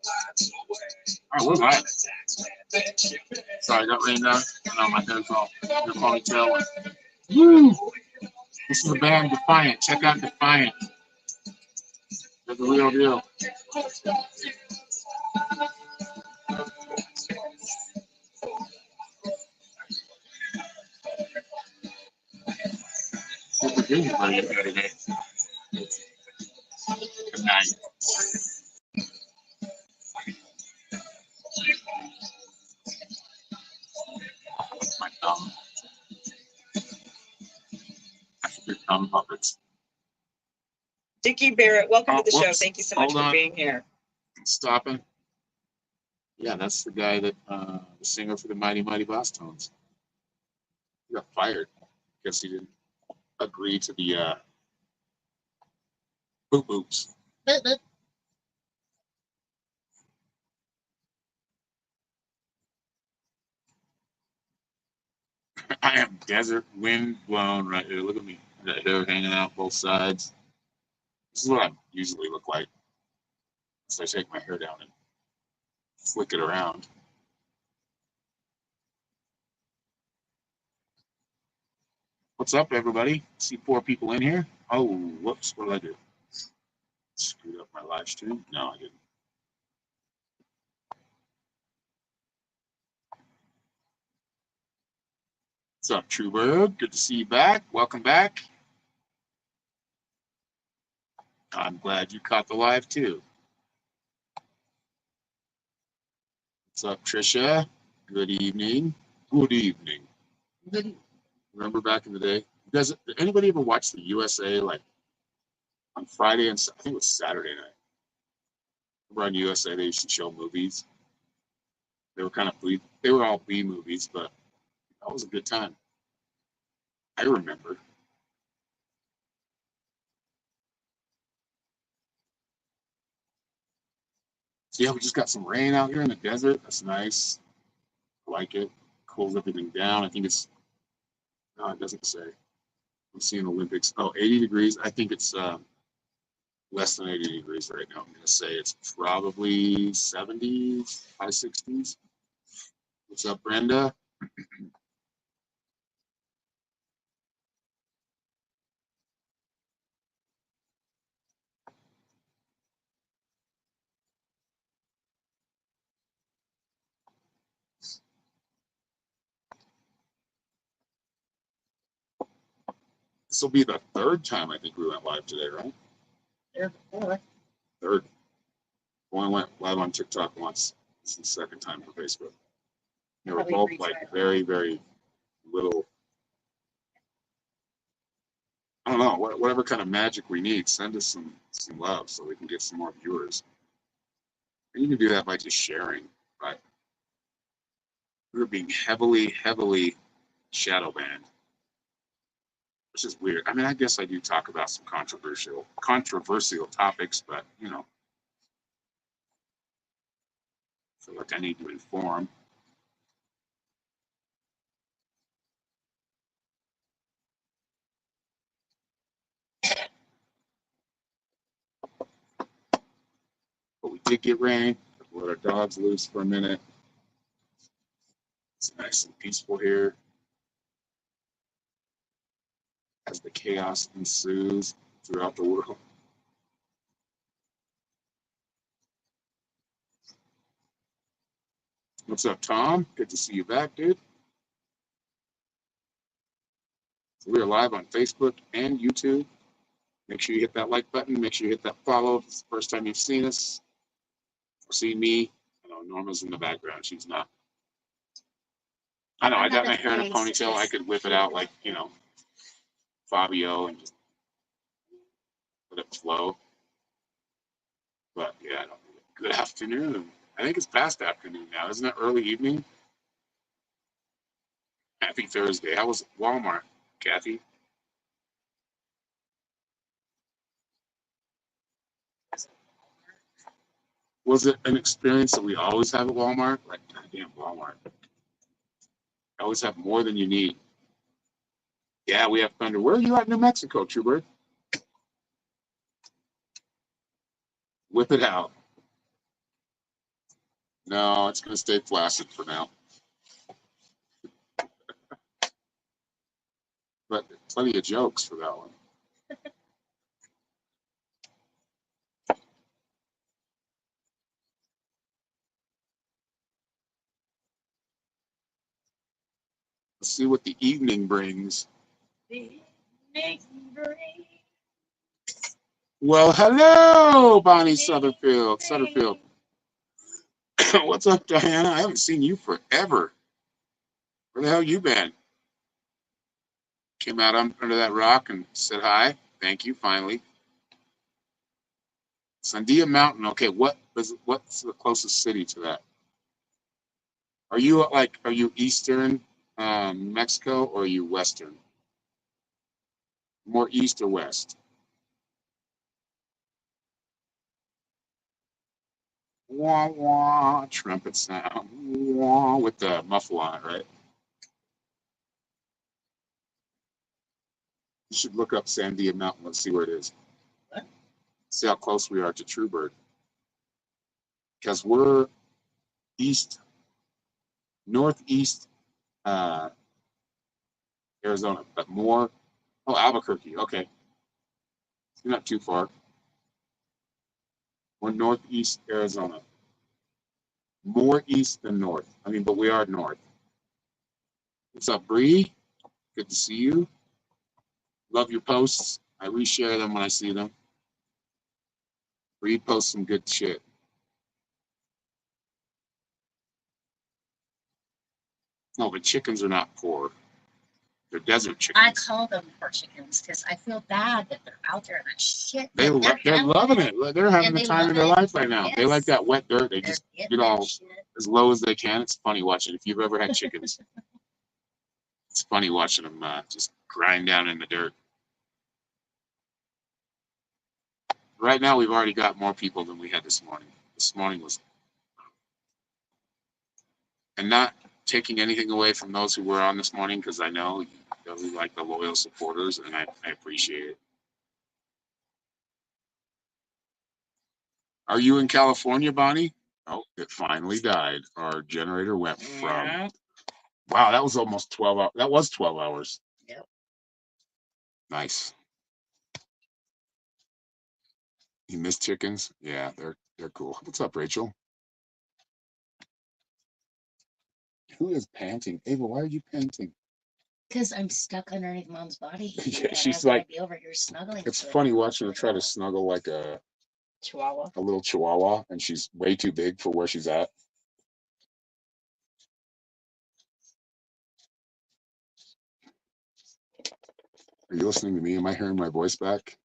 All right, we're live. Sorry, I got rained on. No, my hair's all your ponytail. Woo! This is the band Defiant. Check out Defiant. They're the real deal. Super Junior buddy up there today. Good night. My thumb. That's your thumb puppets. Dickie Barrett, welcome to the show. Whoops. Thank you so much Hold for on. being here. Stopping. Yeah, that's the guy that the singer for the Mighty Mighty Boss Tones. He got fired. Guess he didn't agree to the boop boops. I am desert wind blown right here. Look at me. The hair hanging out both sides. This is what I usually look like. So I take my hair down and flick it around. What's up, everybody? See 4 people in here. Oh, whoops. What did I do? Screwed up my live stream? No, I didn't. What's up, Truebird? Good to see you back. Welcome back. I'm glad you caught the live, too. What's up, Trisha? Good evening. Good evening. Remember back in the day? Did anybody ever watch the USA, like, on Friday and I think it was Saturday night? Remember on USA, they used to show movies. They were kind of they were all B movies, but that was a good time. I remember. So yeah, we just got some rain out here in the desert. That's nice. I like it. Cools everything down. I think it's, no, it doesn't say. I'm seeing Olympics. Oh, 80 degrees. I think it's less than 80 degrees right now. I'm going to say it's probably 70s, high 60s. What's up, Brenda? This will be the 3rd time I think we went live today, right? Yeah. 3rd. Only went live on TikTok once. This is the 2nd time for Facebook. They were both like very, very little. I don't know, whatever kind of magic we need, send us some love so we can get some more viewers. And you can do that by just sharing. But we're being heavily shadow banned, which is weird. I mean, I guess I do talk about some controversial topics, but you know, I feel like I need to inform. But we did get rain. Let our dogs loose for a minute. It's nice and peaceful here as the chaos ensues throughout the world. What's up, Tom? Good to see you back, dude. So we are live on Facebook and YouTube. Make sure you hit that like button. Make sure you hit that follow if it's the first time you've seen us or seen me. I know Norma's in the background. She's not. I know, I got my hair in a ponytail. I could whip it out like, you know, Fabio and just let it flow. But yeah, I don't know. Good afternoon. I think it's past afternoon now. Isn't it early evening? Happy Thursday. How was Walmart, Kathy? Was it an experience that we always have at Walmart? Like, goddamn Walmart. I always have more than you need. Yeah, we have thunder. Where are you at in New Mexico, Truebird? Whip it out. No, it's going to stay flaccid for now. But plenty of jokes for that one. Let's see what the evening brings. Well, hello, Bonnie Sutherfield. What's up, Diana? I haven't seen you forever. Where the hell you been? Came out under that rock and said hi. Thank you, finally. Sandia Mountain. Okay, what's the closest city to that? Are you Eastern Mexico, or are you Western? More east or west? Wah wah, trumpet sound. Wah, with the muffle on it, right? You should look up Sandia Mountain. Let's see where it is. What? See how close we are to Truebird. Because we're northeast Arizona, but more. Oh, Albuquerque. Okay. You're not too far. We're northeast Arizona. More east than north. I mean, but we are north. What's up, Bree? Good to see you. Love your posts. I reshare them when I see them. Bree posts some good shit. No, but chickens are not poor. They're desert chickens. I call them poor chickens because I feel bad that they're out there in that shit. They're loving it. They're having the time of their life right now. Yes. They like that wet dirt. They They're just getting get all that shit. as low as they can. It's funny watching. If you've ever had chickens, it's funny watching them just grind down in the dirt. Right now, we've already got more people than we had this morning. This morning was, and not taking anything away from those who were on this morning, because I know you really like the loyal supporters, and I appreciate it. Are you in California, Bonnie? Oh, it finally died. Our generator went from. Yeah. Wow, that was almost 12 hours. That was 12 hours. Yep. Nice. You miss chickens? Yeah, they're cool. What's up, Rachel? Who is panting? Ava, why are you panting? Because I'm stuck underneath Mom's body. Yeah, and she's I wanna like, be over here snuggling. it's with funny watching her try to snuggle like a Chihuahua. little chihuahua, and she's way too big for where she's at. Are you listening to me? Am I hearing my voice back?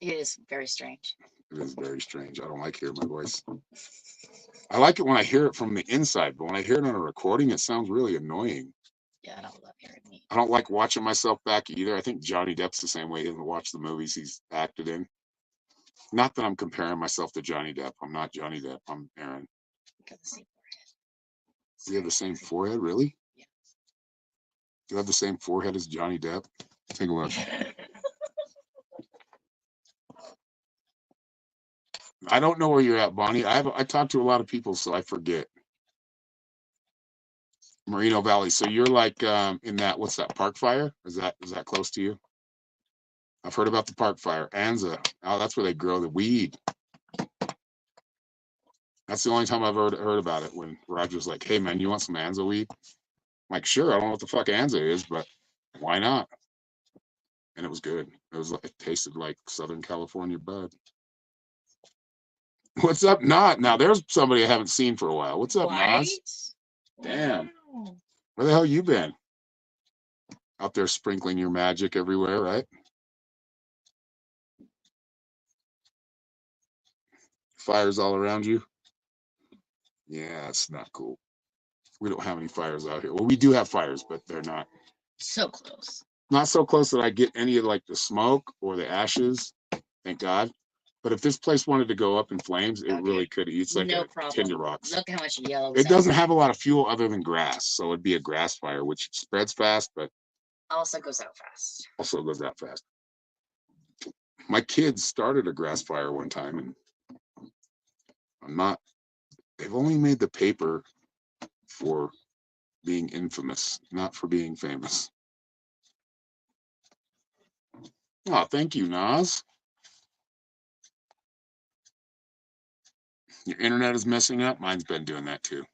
It is very strange. It is very strange. I don't like hearing my voice. I like it when I hear it from the inside, but when I hear it on a recording, it sounds really annoying. Yeah, I don't love hearing me. I don't like watching myself back either. I think Johnny Depp's the same way. He doesn't watch the movies he's acted in. Not that I'm comparing myself to Johnny Depp. I'm not Johnny Depp. I'm Aaron. Got the same forehead. Do you have the same forehead, really? Yeah. Do you have the same forehead as Johnny Depp? Take a look. I don't know where you're at, Bonnie. I talk to a lot of people, so I forget. Moreno Valley. So you're like in that, what's that, Park Fire? Is that close to you? I've heard about the Park Fire. Anza. Oh, that's where they grow the weed. That's the only time I've heard about it, when Roger's like, hey man, you want some Anza weed? I'm like, sure, I don't know what the fuck Anza is, but why not? And it was good. It tasted like Southern California bud. What's up, Not? Now there's somebody I haven't seen for a while. What's up, Nas? Damn. Wow. Where the hell you been? Out there sprinkling your magic everywhere, right? Fires all around you. Yeah, it's not cool. We don't have any fires out here. Well, we do have fires, but they're not So close. so close that I get any of like the smoke or the ashes. Thank God. But if this place wanted to go up in flames, it Okay. really could. It's like No a problem. tinder rocks. Look how much yellow. It doesn't have a lot of fuel other than grass, so it'd be a grass fire, which spreads fast, but Also goes out fast. also goes out fast. My kids started a grass fire one time, and I'm not they've only made the paper for being infamous, not for being famous. Oh, thank you, Nas. Your internet is messing up. Mine's been doing that too.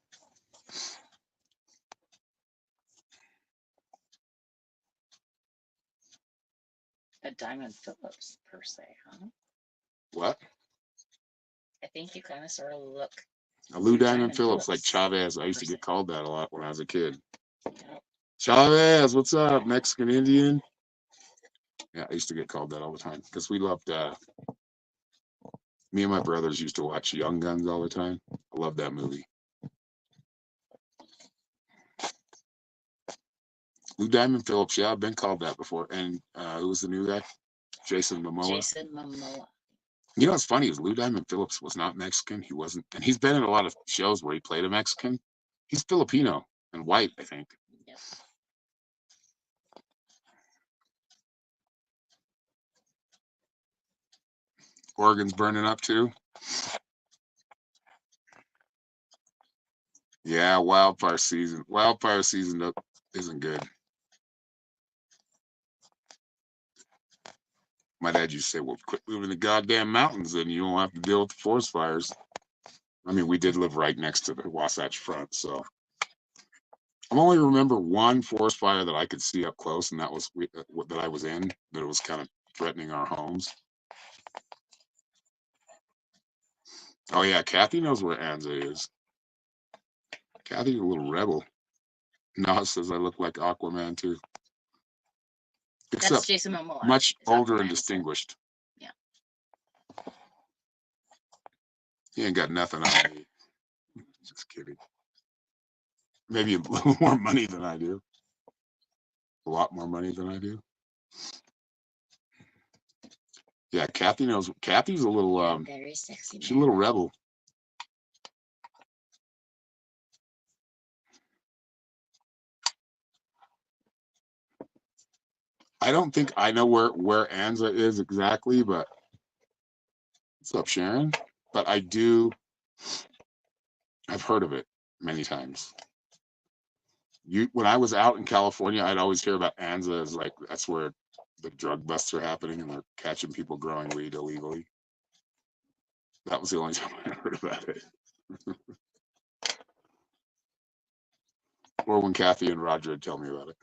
A Diamond Phillips per se, huh? What? I think you kind of sort of look. A Lou Diamond Diamond Phillips, like Phillips. Chavez. I used to get called that a lot when I was a kid. Yep. Chavez, what's up? Mexican Indian. Yeah, I used to get called that all the time because we loved. Me and my brothers used to watch Young Guns all the time. I love that movie. Lou Diamond Phillips, yeah, I've been called that before. And who was the new guy? Jason Momoa. Jason Momoa. You know what's funny is Lou Diamond Phillips was not Mexican. He wasn't, and he's been in a lot of shows where he played a Mexican. He's Filipino and white, I think. Yep. Oregon's burning up too. Yeah, wildfire season. Wildfire season isn't good. My dad used to say, well, quit moving the goddamn mountains and you don't have to deal with the forest fires. I mean, we did live right next to the Wasatch Front, so. I only remember one forest fire that I could see up close, and that was that I was in, that it was kind of threatening our homes. Oh yeah, Kathy knows where Anza is. Kathy's a little rebel. Nas says I look like Aquaman too. That's Except Jason Momoa. much Is older Aquaman, and so- distinguished. Yeah. He ain't got nothing on me. Just kidding. Maybe a little more money than I do. A lot more money than I do. Yeah, Kathy knows. Kathy's a little Very sexy. she's a little rebel. I don't think I know where Anza is exactly, but what's up, Sharon? But I do. I've heard of it many times. When I was out in California, I'd always hear about Anza as like that's where the drug busts are happening and they're catching people growing weed illegally. That was the only time I heard about it. Or when Kathy and Roger would tell me about it.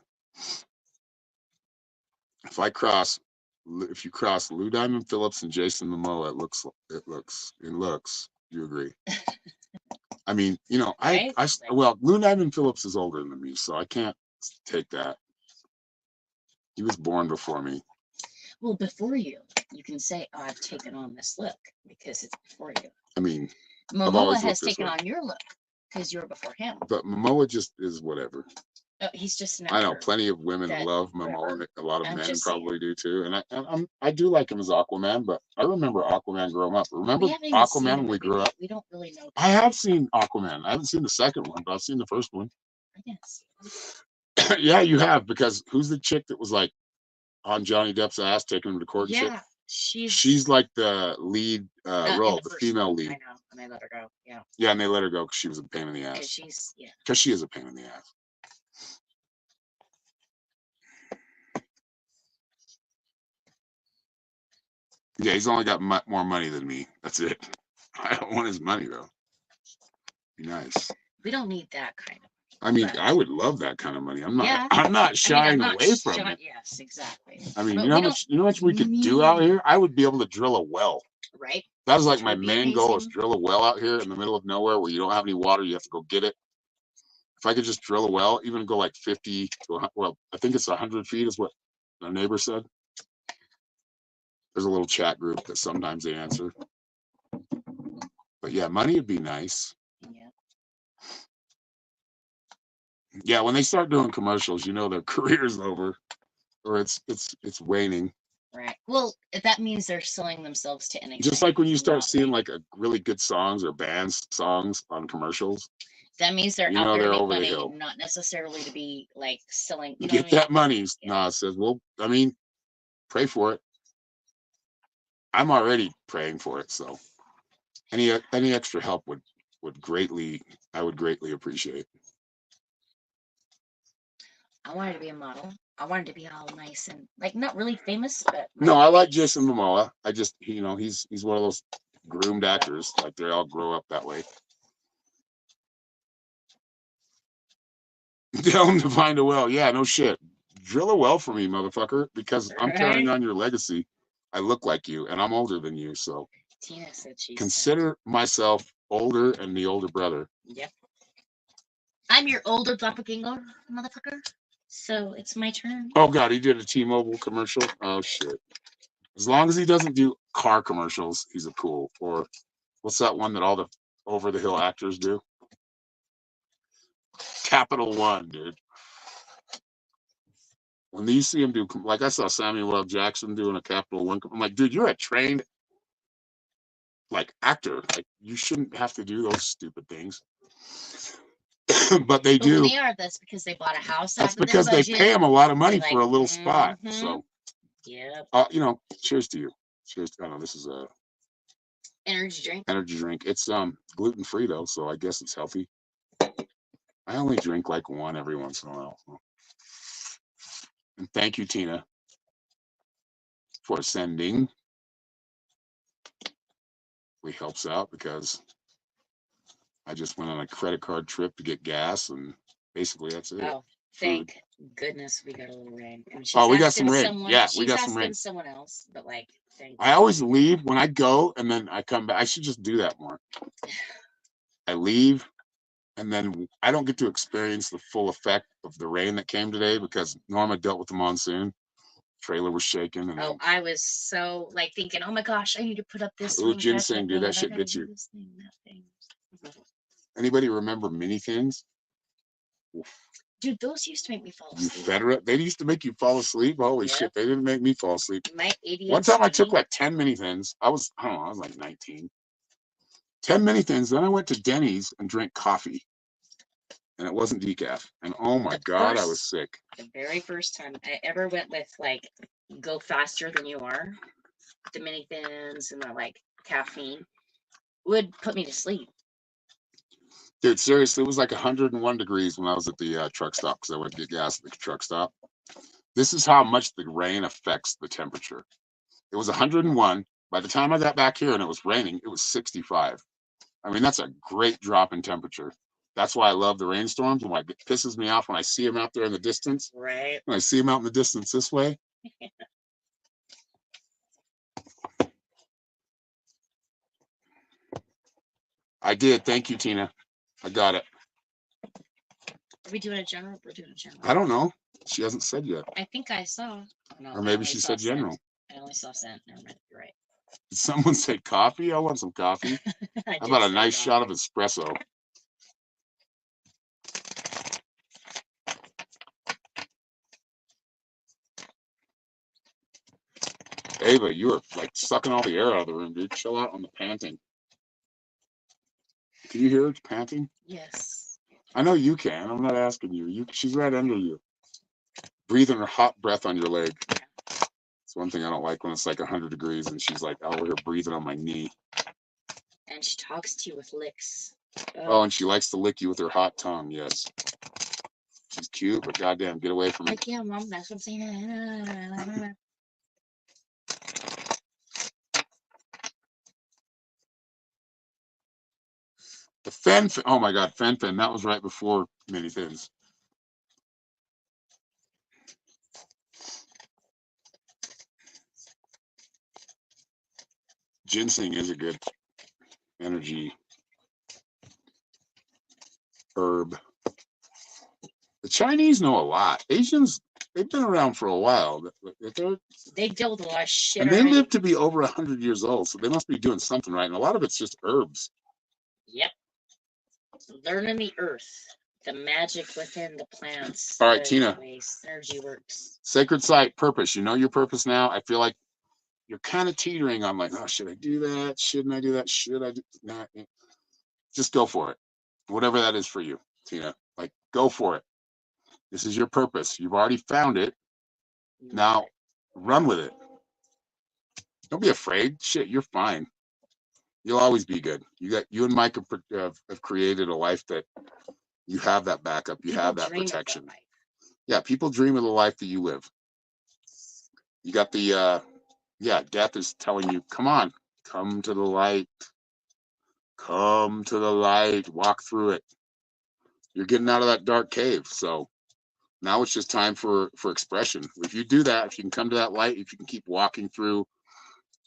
If you cross Lou Diamond Phillips and Jason Momoa, it looks. You agree? I mean, you know, Right? well, Lou Diamond Phillips is older than me, so I can't take that. He was born before me. Well, before you can say, oh, I've taken on this look because it's before you. I mean, Momoa always has looked this taken way. on your look because you're before him. But Momoa just is whatever. Oh, he's just an I know actor. plenty of women that- love Momoa, and a lot of I'm men just probably do too. And I do like him as Aquaman, but I remember Aquaman growing up. Remember We haven't even seen Aquaman the when we movie. grew up? We don't really know. I have seen Aquaman. I haven't seen the second one, but I've seen the first one. Yes. Yeah, you have, because who's the chick that was like on Johnny Depp's ass taking him to court and shit? Yeah, She's like the lead in role, the first female one. lead. I know, and I let her go. Yeah, Yeah, and they let her go because she was a pain in the because ass. she's Because she is a pain in the ass. Yeah, he's only got more money than me. That's it. I don't want his money though. Be nice. We don't need that kind of. I mean, But- I would love that kind of money. I'm not. Yeah. I'm not shying I'm not away from shy- it. Yes, exactly. I mean, But you know we how much we could do out need- here. I would be able to drill a well. Right? That was like Which my would be main goal: is amazing. drill a well out here in the middle of nowhere where you don't have any water. You have to go get it. If I could just drill a well, even go like 50 to 100, well, I think it's 100 feet is what the neighbor said. There's a little chat group that sometimes they answer. But yeah, money would be nice. Yeah. Yeah, when they start doing commercials, you know their career's over, or it's waning. Right. Well, that means they're selling themselves to anything. Just like when you start Not- seeing like a really good songs or bands songs on commercials, that means they're you out know there they're to make over the money, hill. not necessarily to be like selling. You know Get what I mean? that money. Yeah. Nas says, well, I mean, pray for it. I'm already praying for it, so any extra help would I would greatly appreciate. I wanted to be a model. I wanted to be all nice and like not really famous, but No, I like Jason Momoa. I just, he's one of those groomed actors. Like they all grow up that way. Tell him to find a well. Yeah, no shit. Drill a well for me, motherfucker, because I'm carrying Right. on your legacy. I look like you, and I'm older than you, so Tina said she's consider myself older and the older brother. Yep. I'm your older doppelganger, motherfucker. So it's my turn. Oh God, he did a T-Mobile commercial. Oh shit. As long as he doesn't do car commercials, he's a cool. Or what's that one that all the over the hill actors do? Capital One, dude. When you see him do, like I saw Samuel L. Jackson doing a Capital One, I'm like, dude, you're a trained like actor. Like you shouldn't have to do those stupid things. But they But when do. they are, that's because they bought a house. That's out of their because they budget. pay him a lot of money They're for a like, little spot. mhm. So, Yep. cheers to you. Cheers. I don't know. This is a Energy drink. energy drink. It's gluten free though, so I guess it's healthy. I only drink like one every once in a while. So. And thank you, Tina, for sending. Really helps out because I just went on a credit card trip to get gas, and basically that's it. Oh, thank goodness we got a little rain. And she's Oh, we got asking some rain. someone- Yeah, we she's got some rain. asking someone else, but like, thank I always leave when I go, and then I come back. I should just do that more. I leave, and then I don't get to experience the full effect of the rain that came today because Norma dealt with the monsoon. Trailer was shaking, and Oh, I was so like thinking, oh my gosh, I need to put up this. Ooh, swing ginseng, cabinet dude, that thing, shit I gets gotta you. do this thing, that thing. Anybody remember mini things? Dude, those used to make me fall You asleep. Federate, they used to make you fall asleep. Holy Yep. shit, they didn't make me fall asleep. My ADHD. One time I took like 10 mini thins. I don't know, I was like 19. 10 mini thins. Then I went to Denny's and drank coffee. And it wasn't decaf. And oh my God, I was sick. The very first time I ever went with like go faster than you are, the mini thins and the like caffeine would put me to sleep. Dude, seriously, it was like 101 degrees when I was at the truck stop because I went to get gas at the truck stop. This is how much the rain affects the temperature. It was 101. By the time I got back here and it was raining, it was 65. I mean, that's a great drop in temperature. That's why I love the rainstorms. And why it pisses me off when I see them out there in the distance. Right. When I see them out in the distance this way. I did. Thank you, Tina. I got it. Are we doing a general? We're doing a general. I don't know. She hasn't said yet. I think I saw. No, Or maybe she said general. Sent. I only saw sent. Never mind. You're right. Did someone say coffee? I want some coffee. How about a nice shot of espresso? Ava, you are like sucking all the air out of the room, dude. Chill out on the panting. Can you hear it panting? Yes. I know you can. I'm not asking you. She's right under you. Breathing her hot breath on your leg. It's one thing I don't like when it's like 100 degrees and she's like over here breathing on my knee. And she talks to you with licks. Oh, and she likes to lick you with her hot tongue. Yes. She's cute, but goddamn, get away from me. Like, yeah, Mom, that's what I'm saying. The Fen, oh my God, Fen, that was right before mini thins. Ginseng is a good energy herb. The Chinese know a lot. Asians, they've been around for a while. They deal with a lot of shit. And they live to be over 100 years old, so they must be doing something right. And a lot of it's just herbs. Yep. Learning the earth, the magic within the plants. All right, Tina. Energy works. Sacred site, purpose. You know your purpose now. I feel like you're kind of teetering on like, oh, should I do that? Shouldn't I do that? Should I do not? Just go for it. Whatever that is for you, Tina. Like, go for it. This is your purpose. You've already found it. Now, run with it. Don't be afraid. Shit, you're fine. You'll always be good. You and Mike have created a life that you have that backup. You have that dream of protection. life. Yeah, people dream of the life that you live. You got the death is telling you, come on, come to the light. Come to the light, walk through it. You're getting out of that dark cave. So now it's just time for expression. If you do that, if you can come to that light, if you can keep walking through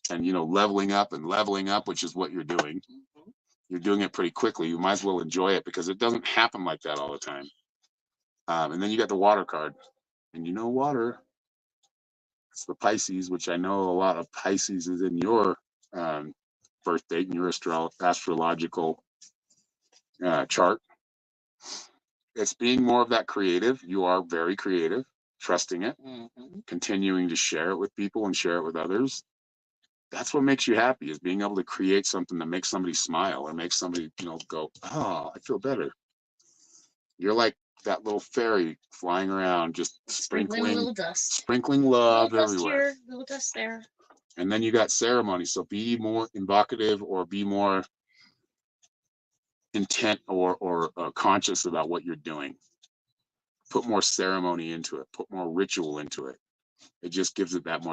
and, leveling up, which is what you're doing. You're doing it pretty quickly. You might as well enjoy it because it doesn't happen like that all the time. And then you got the water card. And water, it's the Pisces, which I know a lot of Pisces is in your birth date and your astrological chart. It's being more of that creative. You are very creative, trusting it, continuing to share it with people and share it with others. That's what makes you happy, is being able to create something that makes somebody smile or makes somebody, go, oh, I feel better. You're like that little fairy flying around, just Sprinkling a little dust. sprinkling love Little dust everywhere. here, little dust there. And then you got ceremony. So be more evocative or be more intent or conscious about what you're doing. Put more ceremony into it. Put more ritual into it. It just gives it that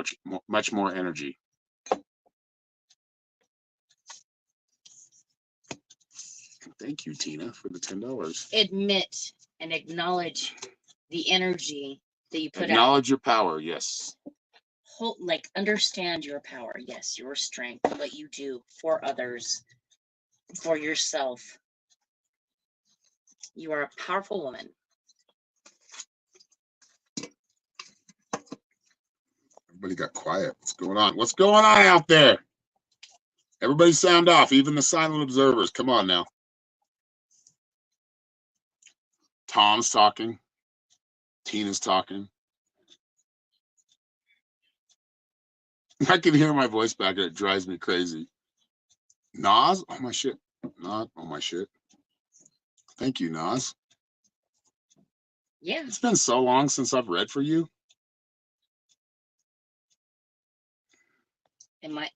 much more energy. Thank you, Tina, for the $10. Admit and acknowledge the energy that you put out. Acknowledge your power. Yes. Understand your power. Yes, your strength, what you do for others, for yourself. You are a powerful woman. Everybody got quiet. What's going on? What's going on out there? Everybody sound off, even the silent observers. Come on now. Tom's talking. Tina's talking. I can hear my voice back and it drives me crazy. Nas? Oh my shit. Not oh my shit. Thank you, Nas. Yeah. It's been so long since I've read for you.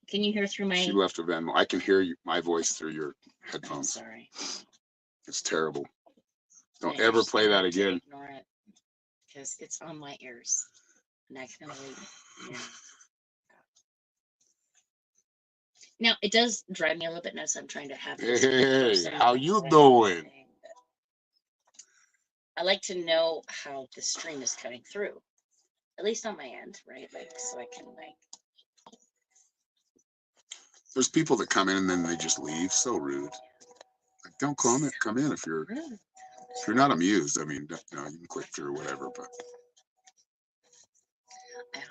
Can you hear through my? She left a Venmo. I can hear my voice through your I'm headphones. sorry. It's terrible. Don't I ever play that understand to again. Ignore it because it's on my ears, and I can only. Yeah. Now it does drive me a little bit nuts. I'm trying to have. This Hey, person how you play doing? everything, but I like to know how the stream is coming through, at least on my end, right? Like, so I can There's people that come in and then they just leave. So rude. Like, don't come in if you're not amused. I mean, you can click through whatever, but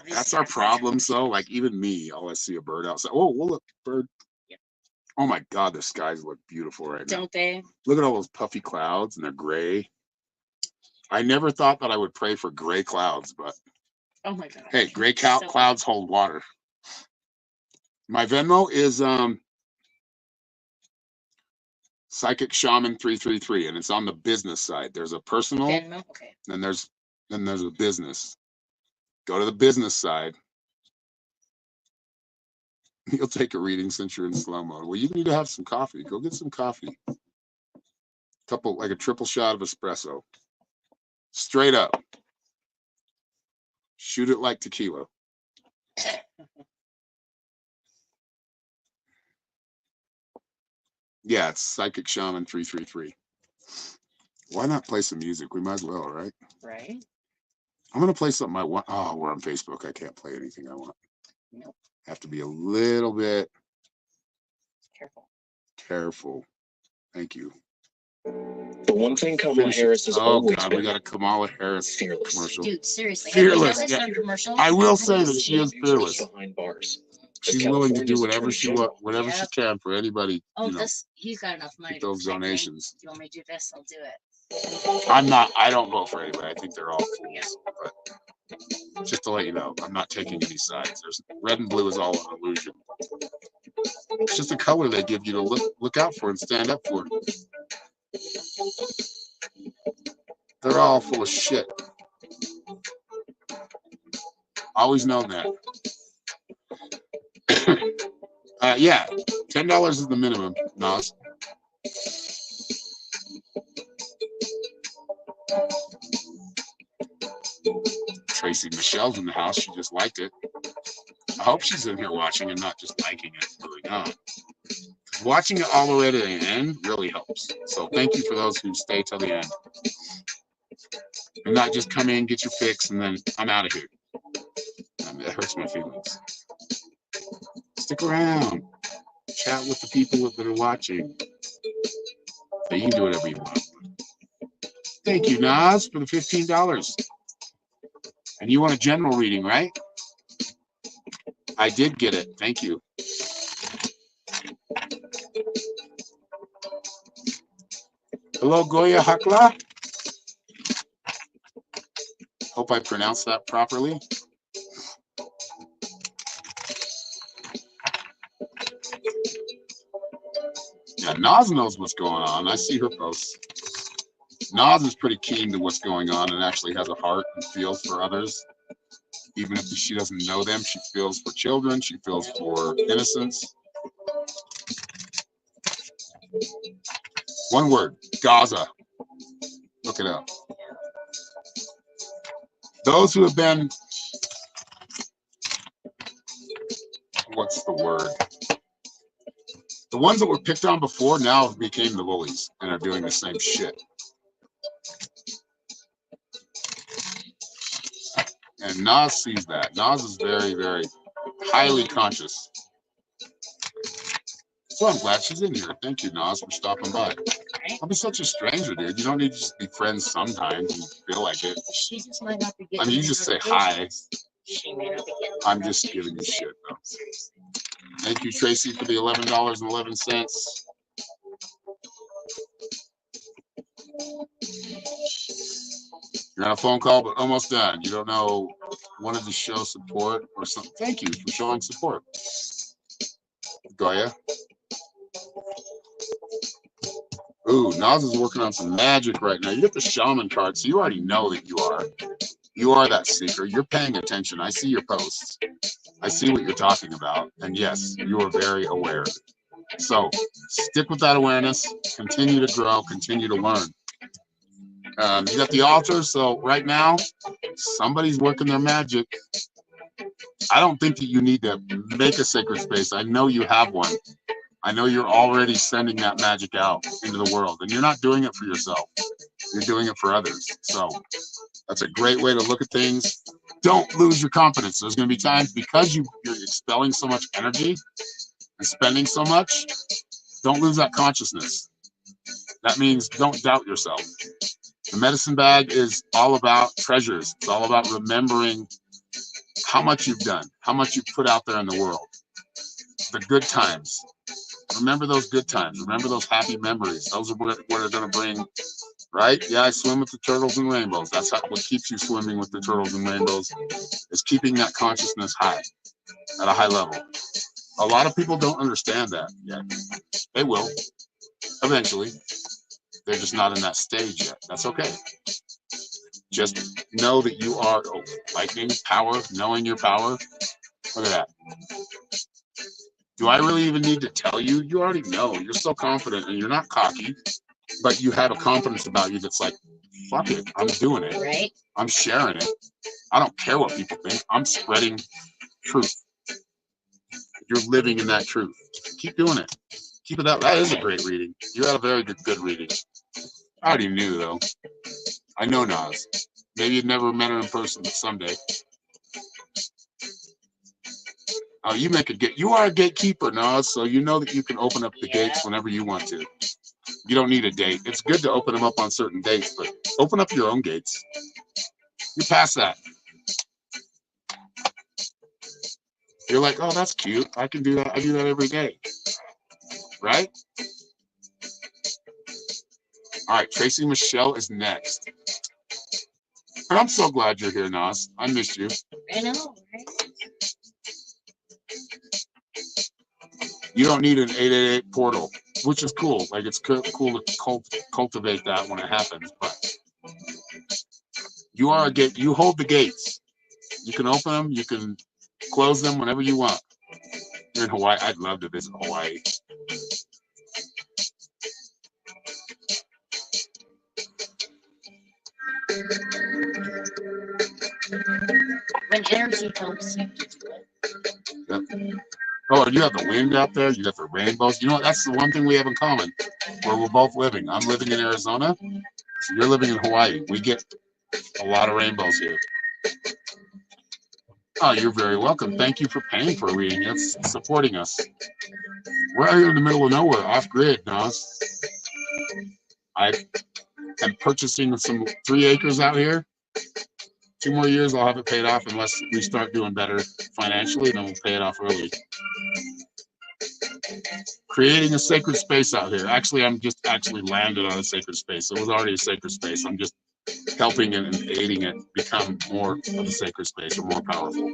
that's our problem. So, like, even me, all I see a bird outside. Oh, well, look, bird. Yep. Oh my God, the skies look beautiful right now. Don't they? Look at all those puffy clouds and they're gray. I never thought that I would pray for gray clouds, but oh my God. Hey, gray clouds hold water. My Venmo is Psychic Shaman 333, and it's on the business side. There's a personal, Venmo? Okay. and there's a business. Go to the business side. You'll take a reading since you're in slow mode. Well, you need to have some coffee. Go get some coffee. Like a triple shot of espresso. Straight up. Shoot it like tequila. Yeah, it's Psychic Shaman 333. Why not play some music? We might as well, right? Right. I'm going to play something I want. Oh, we're on Facebook. I can't play anything I want. Nope. Have to be a little bit careful. Thank you. The one thing Kamala Harris has always God, been. we got a Kamala Harris fearless. commercial. Dude, seriously. Fearless, Have you yeah. noticed our commercial? I will say that she is fearless. Behind bars. She's willing to do whatever she Yep. can for anybody. Oh, he's got enough money Get to those protect me. donations. You want me to do this? I'll do it. I don't vote for anybody. I think they're all fools. But just to let you know, I'm not taking any sides. There's red and blue is all an illusion. It's just a color they give you to look out for and stand up for. They're all full of shit. Always known that. Yeah, $10 is the minimum, Nas. Tracy Michelle's in the house. She just liked it. I hope she's in here watching and not just liking it. Really not. Watching it all the way to the end really helps. So thank you for those who stay till the end. And not just come in, get your fix, and then I'm out of here. It hurts my feelings. Stick around. Chat with the people that are watching. So you can do whatever you want. Thank you, Nas, for the $15. And you want a general reading, right? I did get it. Thank you. Hello, Goya Hakla. Hope I pronounced that properly. Yeah, Nas knows what's going on. I see her posts. Nas is pretty keen to what's going on and actually has a heart and feels for others. Even if she doesn't know them, she feels for children. She feels for innocence. One word, Gaza. Look it up. Those who have been, what's the word? The ones that were picked on before now became the bullies and are doing the same shit. And Nas sees that. Nas is very, very highly conscious. So I'm glad she's in here. Thank you, Nas, for stopping by. I'll be such a stranger, dude. You don't need to just be friends sometimes and feel like it. She just might not be getting. I mean, you just say hi. She may not be getting. I'm just giving you shit, though. Thank you, Tracy, for the $11.11. You're on a phone call, but almost done. You don't know, wanted to show support or something. Thank you for showing support. Goya. Ooh, Nas is working on some magic right now. You get the shaman card, so you already know that you are. You are that seeker. You're paying attention. I see your posts. I see what you're talking about. And yes, you are very aware. So stick with that awareness. Continue to grow. Continue to learn. You got the altar. So right now, somebody's working their magic. I don't think that you need to make a sacred space. I know you have one. I know you're already sending that magic out into the world. And you're not doing it for yourself. You're doing it for others. So that's a great way to look at things. Don't lose your confidence. There's going to be times because you're expelling so much energy and spending so much, don't lose that consciousness. That means don't doubt yourself. The medicine bag is all about treasures. It's all about remembering how much you've done, how much you've put out there in the world. The good times. Remember those good times. Remember those happy memories. Those are what are going to bring, right? Yeah, I swim with the turtles and rainbows. That's what keeps you swimming with the turtles and rainbows, is keeping that consciousness high, at a high level. A lot of people don't understand that yet. They will, eventually. They're just not in that stage yet. That's okay. Just know that you are lightning, power, knowing your power. Look at that. Do I really even need to tell you? You already know. You're so confident and you're not cocky, but you have a confidence about you that's like, fuck it, I'm doing it. Right. I'm sharing it. I don't care what people think. I'm spreading truth. You're living in that truth. Keep doing it. Keep it up. That is a great reading. You had a very good reading. I already knew, though. I know Nas. Maybe you've never met her in person, but someday. Oh, you make a gate. You are a gatekeeper, Nas, so you know that you can open up the gates whenever you want to. You don't need a date. It's good to open them up on certain dates, but open up your own gates. You're past that. You're like, oh, that's cute. I can do that. I do that every day. Right? All right, Tracy Michelle is next. And I'm so glad you're here, Nas. I missed you. I know, right? You don't need an 888 portal, which is cool. Like, it's cool to cultivate that when it happens. But you are a gate. You hold the gates. You can open them. You can close them whenever you want. You're in Hawaii. I'd love to visit Hawaii. When energy helps you. Yep. Oh, and you have the wind out there. You got the rainbows. You know what? That's the one thing we have in common where we're both living. I'm living in Arizona. So you're living in Hawaii. We get a lot of rainbows here. Oh, you're very welcome. Thank you for paying for a reading. That's supporting us. We're out here in the middle of nowhere, off grid, Nas. I am purchasing some 3 acres out here. 2 more years, I'll have it paid off unless we start doing better financially, then we'll pay it off early. Creating a sacred space out here. Actually, I'm just landed on a sacred space. It was already a sacred space. I'm just helping it and aiding it become more of a sacred space or more powerful.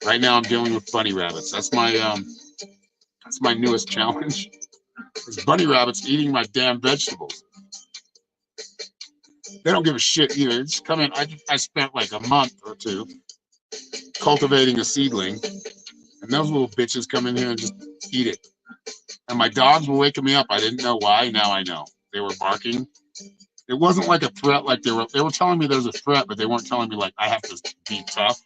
Right now, I'm dealing with bunny rabbits. That's my newest challenge. Is bunny rabbits eating my damn vegetables. They don't give a shit either. Just come in. I spent like a month or 2 cultivating a seedling, and those little bitches come in here and just eat it. And my dogs were waking me up. I didn't know why. Now I know. They were barking. It wasn't like a threat. Like they were telling me there's a threat, but they weren't telling me like I have to be tough.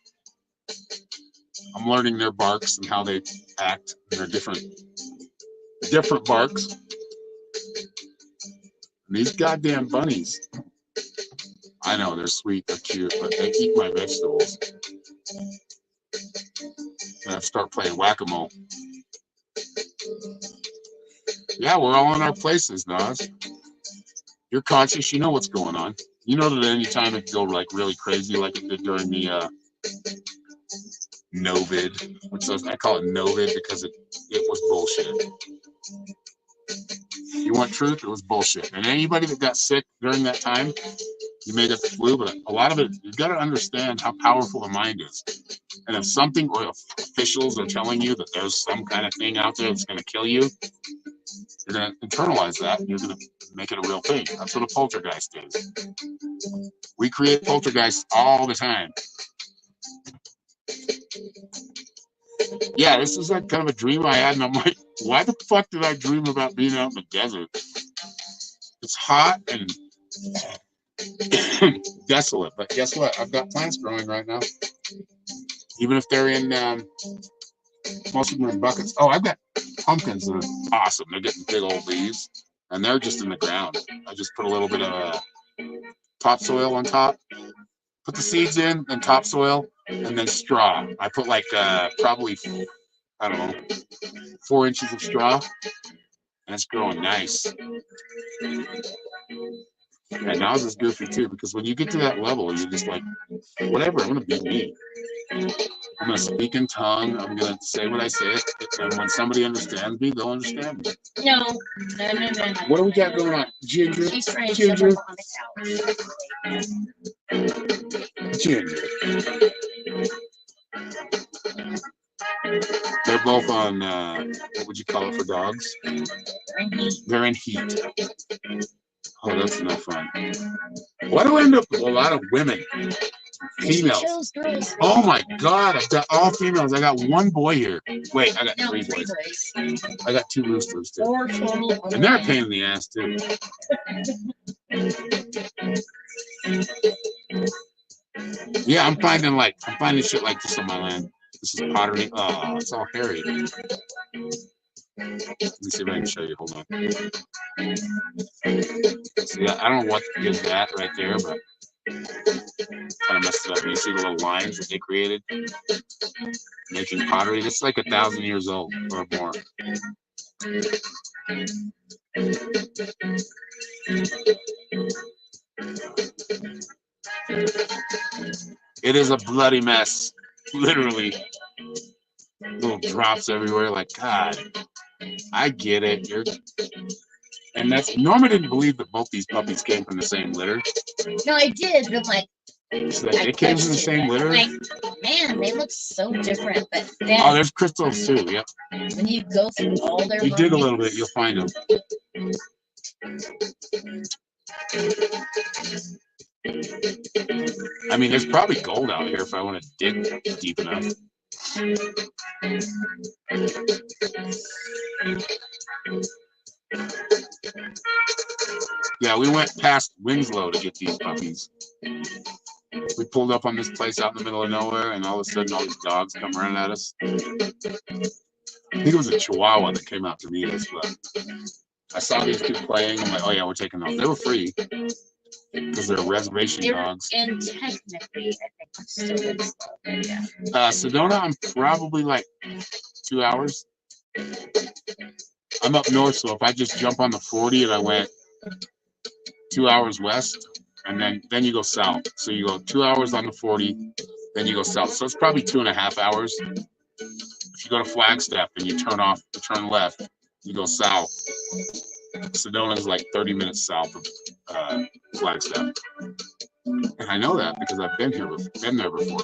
I'm learning their barks and how they act. And they're different barks. And these goddamn bunnies. I know they're sweet, they're cute, but they eat my vegetables. I have to start playing whack-a-mole. Yeah, we're all in our places, Nas. You're conscious, you know what's going on. You know that at any time it can go like really crazy like it did during the Novid, which I call it Novid because it was bullshit. You want truth? It was bullshit. And anybody that got sick during that time, you may get the flu, but a lot of it, you've got to understand how powerful the mind is. And if something or if officials are telling you that there's some kind of thing out there that's going to kill you, you're going to internalize that and you're going to make it a real thing. That's what a poltergeist is. We create poltergeists all the time. Yeah, this is like kind of a dream I had, and I'm like, why the fuck did I dream about being out in the desert? It's hot and desolate, but guess what? I've got plants growing right now. Even if they're in, most of them are in buckets. Oh, I've got pumpkins that are awesome. They're getting big old leaves, and they're just in the ground. I just put a little bit of topsoil on top, put the seeds in, and topsoil, and then straw. I put like probably, I don't know, 4 inches of straw, and it's growing nice. And now it's goofy too, because when you get to that level, you're just like, whatever, I'm gonna be me. I'm gonna speak in tongue. I'm gonna say what I say, and when somebody understands me, they'll understand me. No. What do we got going on, Ginger? She's trying to Ginger. jump up on the couch. Ginger. They're both on, what would you call it for dogs? They're in heat. Oh, that's no fun. Why do I end up with a lot of women? Females. Oh my God, I've got all females. I got 1 boy here. Wait, I got 3 boys. I got 2 roosters too. And they're a pain in the ass too. Yeah, I'm finding shit like this on my land. This is pottery. Oh, it's all hairy. Let me see if I can show you. Hold on. See, I don't know what is that right there, but kind of messed it up. You see the little lines that they created? Making pottery. It's like 1,000 years old or more. It is a bloody mess. Literally. Little drops everywhere. Like, God, I get it. And that's Norma didn't believe that both these puppies came from the same litter. No, I did, but like, So it came from the same litter. Like, man, they look so different. But then, oh, there's crystals too. Yep. When you go through all their, you dig a little bit, you'll find them. I mean, there's probably gold out here if I want to dig deep enough. Yeah, we went past Winslow to get these puppies. We pulled up on this place out in the middle of nowhere, and all of a sudden, all these dogs come running at us. I think it was a Chihuahua that came out to meet us, but I saw these two playing. I'm like, oh yeah, we're taking those. They were free because they're reservation dogs. And technically, I think I'm still good. Yeah. Sedona, I'm probably like 2 hours. I'm up north, so if I just jump on the 40 and I went 2 hours west, and then you go south. So you go 2 hours on the 40, then you go south. So it's probably 2.5 hours. If you go to Flagstaff and you turn left, you go south. Sedona is like 30 minutes south of Flagstaff. And I know that because I've been there before.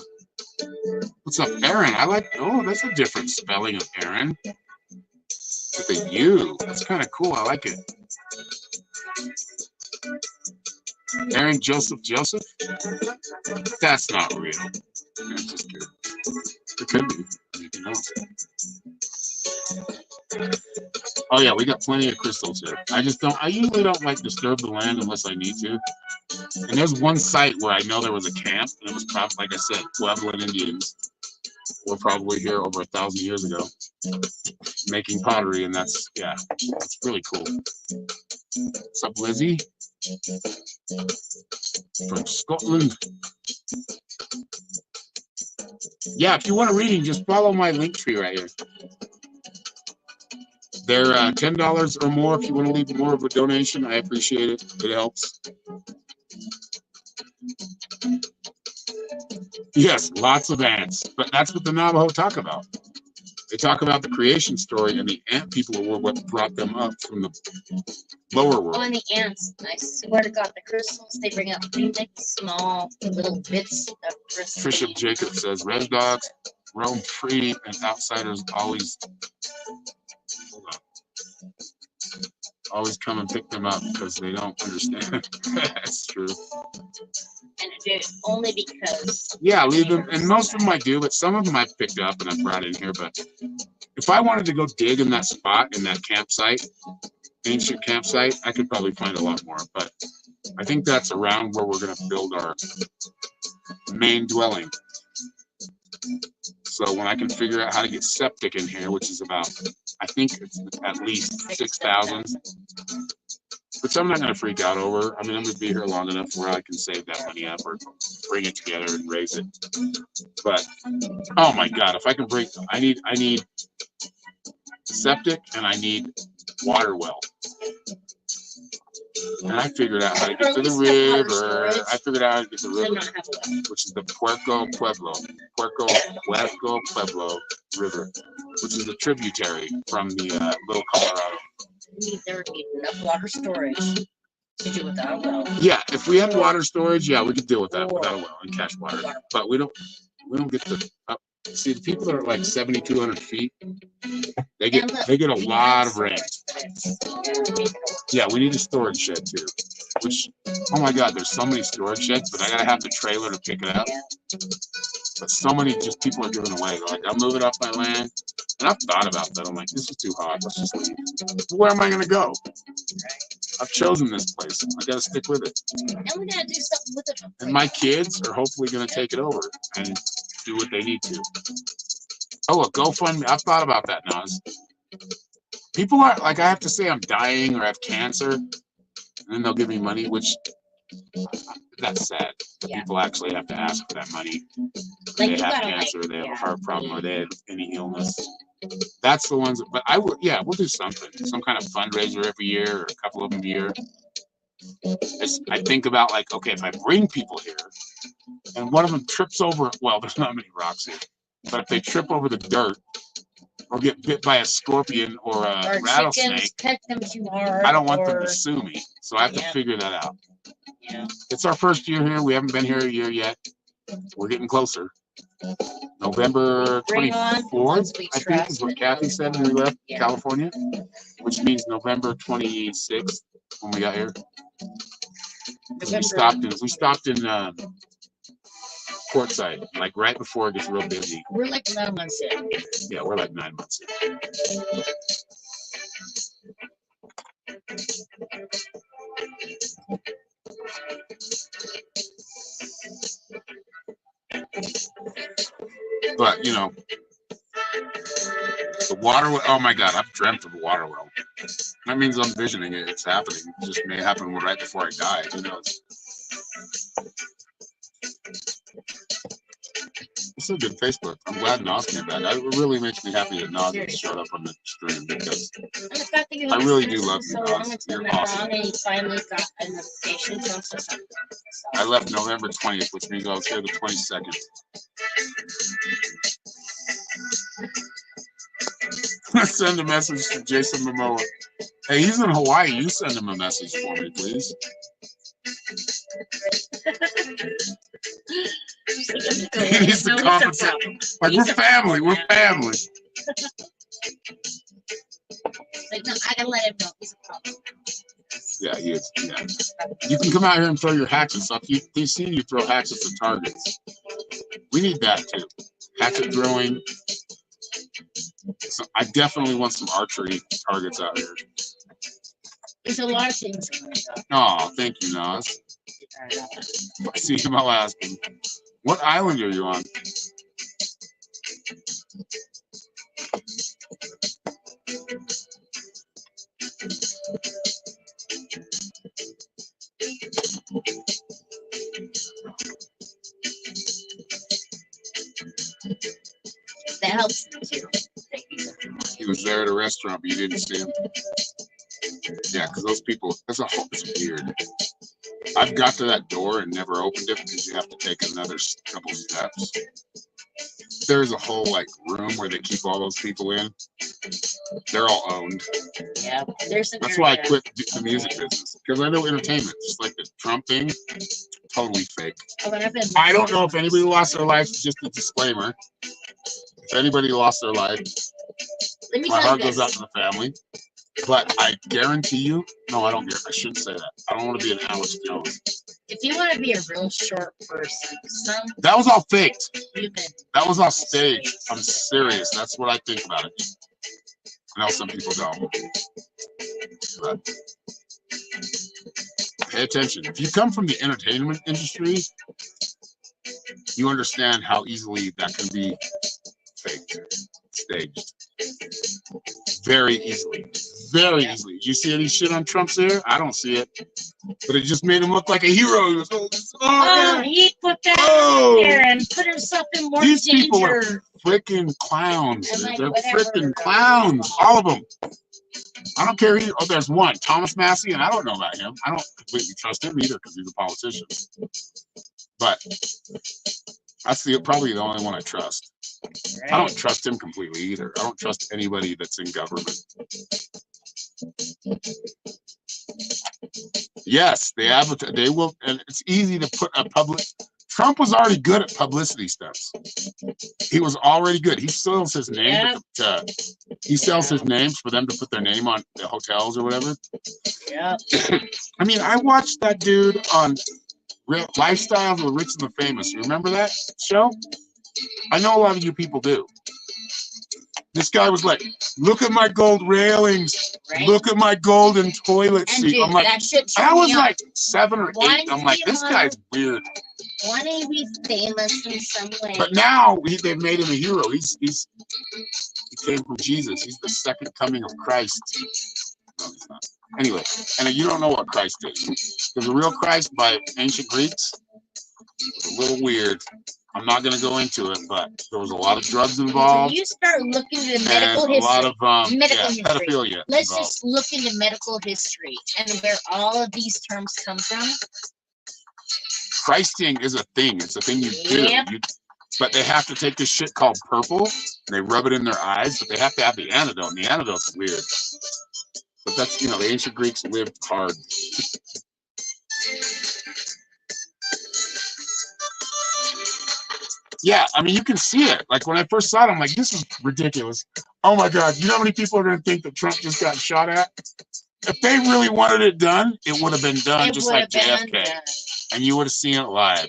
What's up, Aaron? Oh, that's a different spelling of Aaron. With a U. That's kind of cool. I like it. Aaron Joseph? That's not real. That's just good. It could be. Anything else. Oh yeah, we got plenty of crystals here. I usually don't like disturb the land unless I need to. And there's one site where I know there was a camp, and it was probably, like I said, Puebloan Indians were probably here over 1,000 years ago making pottery, and that's really cool. What's up, Lizzie? From Scotland. Yeah, if you want a reading, just follow my link tree right here. They're $10 or more. If you want to leave more of a donation, I appreciate it. It helps. Yes, lots of ants, but that's what the Navajo talk about. They talk about the creation story, and the ant people were what brought them up from the lower world. Oh, and the ants, I swear to God, the crystals, they bring up really small little bits of crystals. Bishop Jacob says, red dogs roam free, and outsiders always come and pick them up because they don't understand. That's true. And it's only because. Yeah, leave them, and most of them I do, but some of them I've picked up and I've brought in here. But if I wanted to go dig in that spot, in that campsite, ancient campsite, I could probably find a lot more. But I think that's around where we're going to build our main dwelling. So when I can figure out how to get septic in here, which is about, I think it's at least 6,000. Which I'm not going to freak out over. I mean, I'm going to be here long enough where I can save that money up or bring it together and raise it. But, oh my God, if I can I need septic and I need water well. And I figured out how to get to the river. I figured out how to get to the river, which is the Puerco Pueblo River, which is a tributary from the Little Colorado. There would be enough water storage to do without a well. Yeah, if we had water storage, yeah, we could deal with that without a well and cash water. But we don't get the see the people that are like 7,200 feet. They get a lot of rain. Yeah, we need a storage shed too. Which, oh my God, there's so many storage sheds, but I gotta have the trailer to pick it up. But so many just people are giving away. They're like, I'm moving off my land. And I've thought about that. I'm like, this is too hot. Let's just leave. Where am I going to go? I've chosen this place. I got to stick with it. And we got to do something with it. And my kids are hopefully going to take it over and do what they need to. Oh, a GoFundMe. I've thought about that, Naz. People are like, I have to say I'm dying or have cancer, and then they'll give me money, which that's sad. Yeah. People actually have to ask for that money. Like, They have cancer, they have a heart problem, or they have any illness. That's the ones. But I would, yeah, we'll do something, some kind of fundraiser every year, or a couple of them a year. I think about like, okay, if I bring people here, and one of them trips over, well, there's not many rocks here, but if they trip over the dirt or get bit by a scorpion or a rattlesnake, peck them too hard, I don't want them to sue me. So I have to figure that out. Yeah. It's our first year here. We haven't been here a year yet. We're getting closer. November 24th, I think, is what Kathy said when we left California, which means November 26th when we got here. We stopped in courtside, like right before it gets real busy. We're like 9 months in. Yeah, we're like 9 months in. But you know, the water. Oh my God, I've dreamt of a water well. That means I'm visioning it. It's happening. It just may happen right before I die. Who knows? It's a good Facebook. I'm glad Nas came back. It really makes me happy that Nas showed up on the stream because And the fact that you I really do love you, so Nas. long, it's been You're that awesome. long, and you finally got a notification to us or something. I left November 20th, which means I was here the 22nd. Send a message to Jason Momoa. Hey, he's in Hawaii. You send him a message for me, please. He needs to compensate. Like, we're family. We're family. Like, no, I gotta let him know. He's a problem. Yeah, he is. Yeah. You can come out here and throw your hatchets up. They've seen you throw hatchets at targets. We need that too. Hatchet throwing. So I definitely want some archery targets out here. There's a lot of things. Oh, thank you, Nas. I see him. I'll ask him. What island are you on? That helps me too. He was there at a restaurant, but you didn't see him. Yeah, because those people, it's weird. I've got to that door and never opened it because you have to take another couple steps. There's a whole like room where they keep all those people in. They're all owned. Yeah, there's some. That's why I quit the music business because I know entertainment, just like the Trump thing, totally fake. I don't know if anybody lost their life. Just a disclaimer: if anybody lost their life, my heart goes out to the family. But I guarantee you, no, I don't. I shouldn't say that. I don't want to be an Alex Jones. If you want to be a real short person, that was all faked. You can. That was all staged. I'm serious. That's what I think about it. I know some people don't. But pay attention. If you come from the entertainment industry, you understand how easily that can be faked, staged. Very easily. Very easily. Did you see any shit on Trump's hair? I don't see it. But it just made him look like a hero. He was, he put that out there and put himself in more these danger. People are freaking clowns. Like, they're whatever. freaking clowns. All of them. I don't care who. Oh, there's one, Thomas Massey, and I don't know about him. I don't completely trust him either because he's a politician. But that's probably the only one I trust. Right. I don't trust him completely either. I don't trust anybody that's in government. Yes, they advertise. They will, and it's easy to put a public. Trump was already good at publicity stunts. He was already good. He sells his name. Yeah. He sells his names for them to put their name on the hotels or whatever. Yeah. I mean, I watched that dude on Real Lifestyles of the Rich and the Famous. You remember that show? I know a lot of you people do. This guy was like, "Look at my gold railings. Right. Look at my golden toilet seat." Dude, I'm like, I was like 7 or 8. I'm like, this guy's weird. Why don't he be famous in some way? But now they've made him a hero. He came from Jesus. He's the second coming of Christ. No, he's not. Anyway, and you don't know what Christ is. Because the real Christ by ancient Greeks was a little weird. I'm not going to go into it, but there was a lot of drugs involved. When you start looking into medical history, a lot of history. Pedophilia. Let's just look into medical history and where all of these terms come from. Christing is a thing. It's a thing you do. But they have to take this shit called purple, and they rub it in their eyes, but they have to have the antidote, and the antidote's weird. But that's, the ancient Greeks lived hard. Yeah, I mean, you can see it. Like, when I first saw it, I'm like, this is ridiculous. Oh, my God. You know how many people are going to think that Trump just got shot at? If they really wanted it done, it would have been done just like JFK. And you would have seen it live.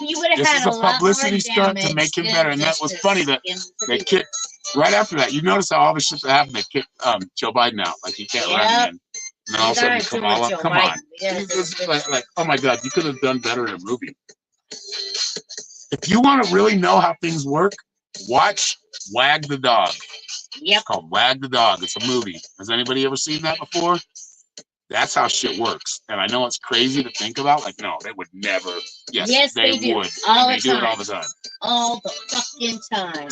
He would have This had is a a lot more publicity stunt to damage make him than better. And that just was his funny that fucking they career. kicked right after that. You notice how all the shit that happened, they kicked Joe Biden out. Like he can't run Yep. again. And then all of a We sudden, gotta do it, Kamala, Joe come Biden. on. We gotta It's do just it. like, oh my God, you could have done better in a movie. If you want to really know how things work, watch Wag the Dog. Yep. It's called Wag the Dog. It's a movie. Has anybody ever seen that before? That's how shit works. And I know it's crazy to think about. Like, no, they would never. Yes, they do. would. All And the they do it all time. the time. All the fucking time.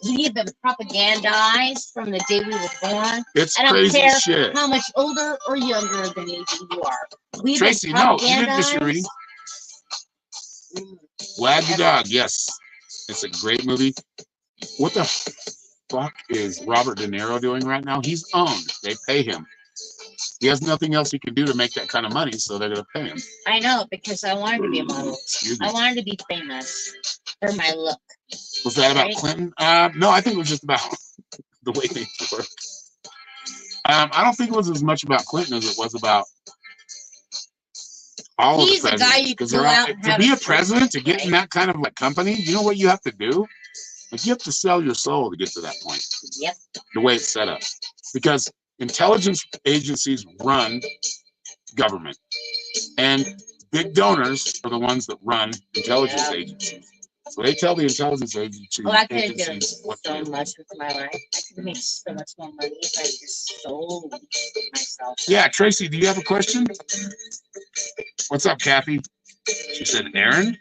We have been propagandized from the day we were born. It's I don't crazy care shit. how much older or younger than you are. We've Tracy, been no, you didn't miss your propagandized. reading. Wag the Dog, yes. It's a great movie. What the fuck is Robert De Niro doing right now? He's owned. They pay him. He has nothing else he can do to make that kind of money, so they're going to pay him. I know, because I wanted to be a model. Excuse me. I wanted to be famous for my look. Was that about Right? Clinton? No, I think it was just about the way things work. I don't think it was as much about Clinton as it was about all He's of the the guy presidents. you 'Cause go they're all- out and to have be a a president, to get right? in that kind of like company, you know what you have to do? Like you have to sell your soul to get to that point. Yep. The way it's set up, because intelligence agencies run government, and big donors are the ones that run intelligence Yeah. agencies. So they tell the intelligence agencies, Oh, I could have done what to so do. much with my life. I could have made so much more money if I just sold myself. Yeah, Tracy, do you have a question? What's up, Kathy? She said, Aaron?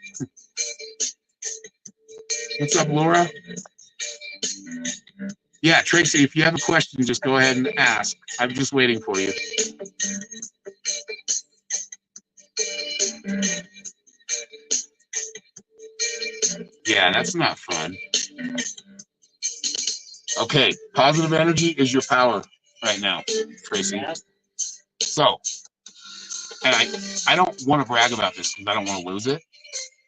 What's up, Laura? Yeah, Tracy, if you have a question, just go ahead and ask. I'm just waiting for you. Yeah, that's not fun. Okay, positive energy is your power right now, Tracy. Yeah. So, and I don't want to brag about this because I don't want to lose it,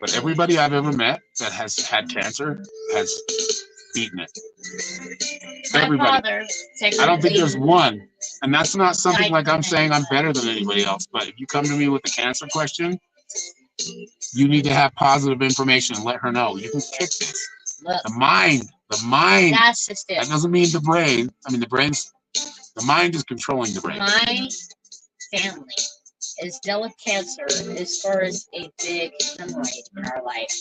but everybody I've ever met that has had cancer has beaten it. My Everybody. father, I don't think technically, there's one. And that's not something died like I'm from saying I'm it. better than anybody else. But if you come to me with a cancer question, you need to have positive information and let her know. You can kick this. Look, The mind. that's just That it. doesn't mean the brain. I mean, the mind is controlling the brain. My family is dealt with cancer as far as a big hemorrhoid in our life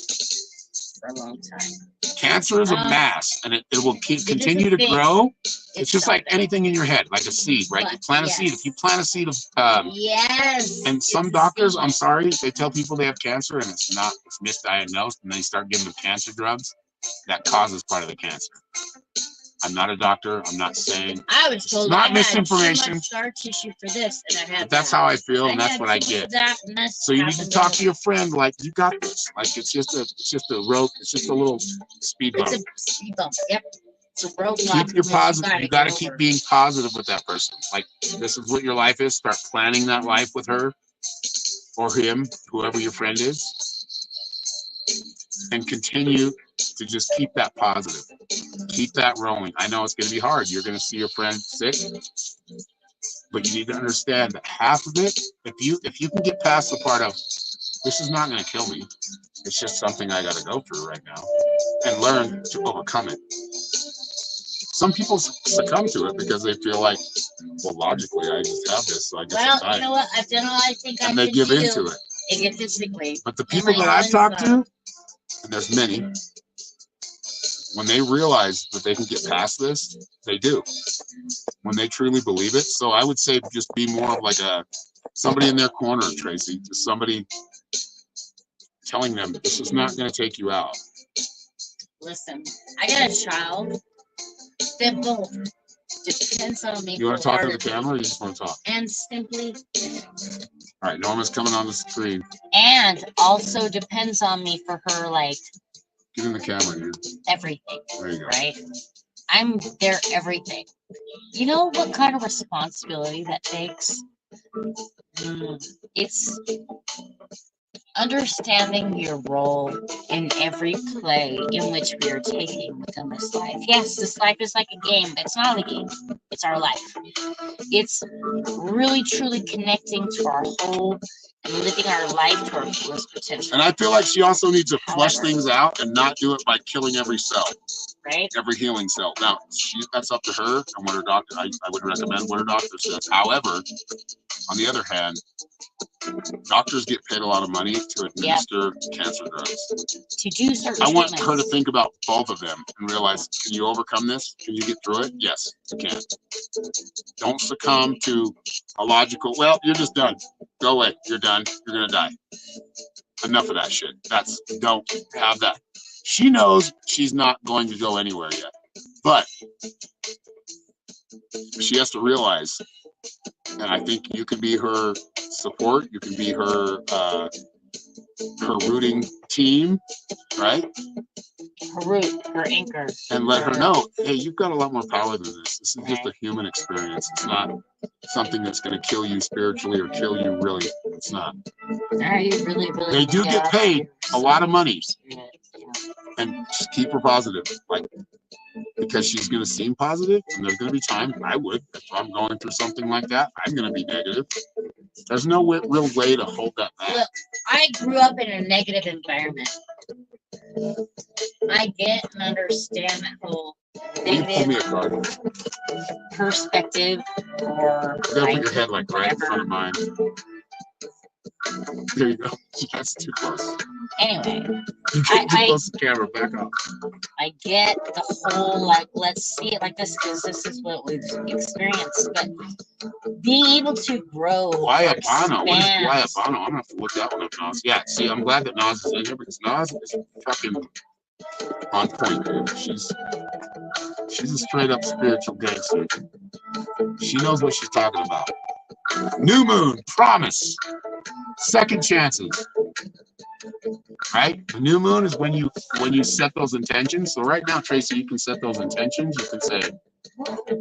for a long time. Cancer is a mass, and it will continue to big. grow. It's just like something. anything in your head, like a seed, right? You plant a seed. Yes. If you plant a seed of, Yes. and some it's doctors, seed. I'm sorry, they tell people they have cancer and it's misdiagnosed, and they start giving them cancer drugs. That causes part of the cancer. I'm not a doctor. I'm not saying. I was told not I had misinformation. too much scar tissue for this, and I had But that's that. how I feel, and that's had what I to get. do that, and this So you need to happened talk to to your friend like you got this. Like it's just a rope. It's just a little speed bump. It's a speed bump. Yep. It's a roadblock. Keep your that positive. You got to get keep over. being positive with that person. Like this is what your life is. Start planning that life with her or him, whoever your friend is, and continue to just keep that positive. Keep that rolling. I know it's going to be hard. You're going to see your friend sick, but you need to understand that half of it, if you can get past the part of this is not going to kill me, it's just something I got to go through right now, and learn to overcome it. Some people succumb to it because they feel like, well, logically, I just have this, so I guess Well, I'm you know what? I've done all I think I and they can give do into it. egotistically. But the people that I've talked to, and there's many, when they realize that they can get past this, they do. When they truly believe it. So I would say just be more of like somebody in their corner, Tracy. Just somebody telling them this is not going to take you out. Listen, I got a child that both depends on me. You want to talk to the wholeheartedly camera or you just want to talk? and simply, All right, Norma's coming on the screen. and also depends on me for her, like, Get in the camera here. everything, There you go. right? I'm their everything. You know what kind of responsibility that takes? It's understanding your role in every play in which we are taking within this life. Yes, this life is like a game. It's not a game. It's our life. It's really truly connecting to our whole and living our life to our fullest potential. And I feel like she also needs to flush However. things out and not do it by killing every cell, Right? every healing cell. Now, that's up to her and what her doctor, I would recommend what her doctor says. However, on the other hand, doctors get paid a lot of money to administer cancer drugs. To do certain I want treatments. her to think about both of them and realize, can you overcome this? Can you get through it? Yes, you can. Don't succumb to a logical, well, you're just done. Go away. You're done. You're going to die. Enough of that shit. Don't have that. She knows she's not going to go anywhere yet. But she has to realize, and I think you can be her support. You can be her rooting team, right? Her root, her anchor. And let her know, hey, you've got a lot more power than this. This is just a human experience. It's not something that's going to kill you spiritually or kill you really. It's not. They do get paid a lot of money. And just keep her positive. Like, because she's going to seem positive, and there's going to be times I would, if I'm going through something like that, I'm going to be negative. There's no real way to hold that back. Look, I grew up in a negative environment. I get and understand that whole Will you pull me a negative card? perspective or You gotta put your head like right in front of mine. There you go. That's too close. Anyway, You get too close to the camera. Back up. I get the whole, like, let's see it like this because this is what we've experienced. But being able to grow. Guayabano. What is expand- Guayabano? I'm gonna have to look that one up, Nas. Yeah, see, I'm glad that Nas is in here because Nas is fucking on point, dude. She's a straight up spiritual gangster. She knows what she's talking about. New moon, promise, second chances. Right? The new moon is when you set those intentions. So right now, Tracy, you can set those intentions. You can say,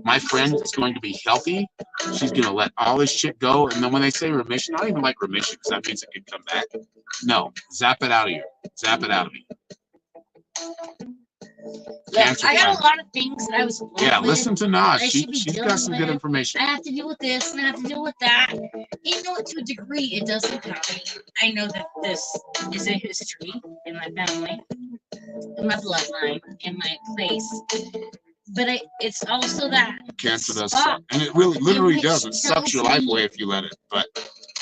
my friend is going to be healthy. She's going to let all this shit go. And then when they say remission, I don't even like remission because that means it can come back. No, zap it out of you. Zap it out of me. Look, I got a lot of things that I was. Yeah, with. listen to Nas. I should be She's dealing got some good with. information. I have to deal with this and I have to deal with that. You know, to a degree, it doesn't help me. I know that this is a history in my family, in my bloodline, in my place. But it's also that Cancer does suck. And it really, literally does. It sucks your life away if you let it. But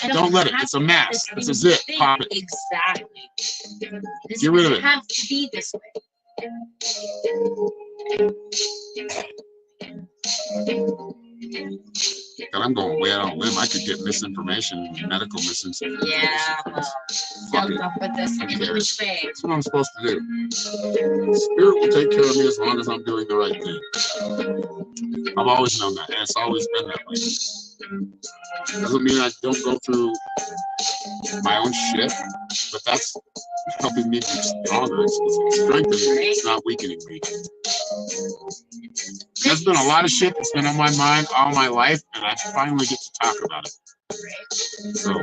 don't let it. It's a mask. It's a zip. Pop it. Exactly. This Get rid of it. have to be this way. And I'm going way out on a limb. I could get misinformation, medical misinformation. Yeah, well, Fuck it. don't put this in English way. That's what I'm supposed to do. Spirit will take care of me as long as I'm doing the right thing. I've always known that, and it's always been that way. Doesn't mean I don't go through my own shit, but that's helping me be stronger. It's strengthening me. It's not weakening me. There's been a lot of shit that's been on my mind all my life, and I finally get to talk about it. So,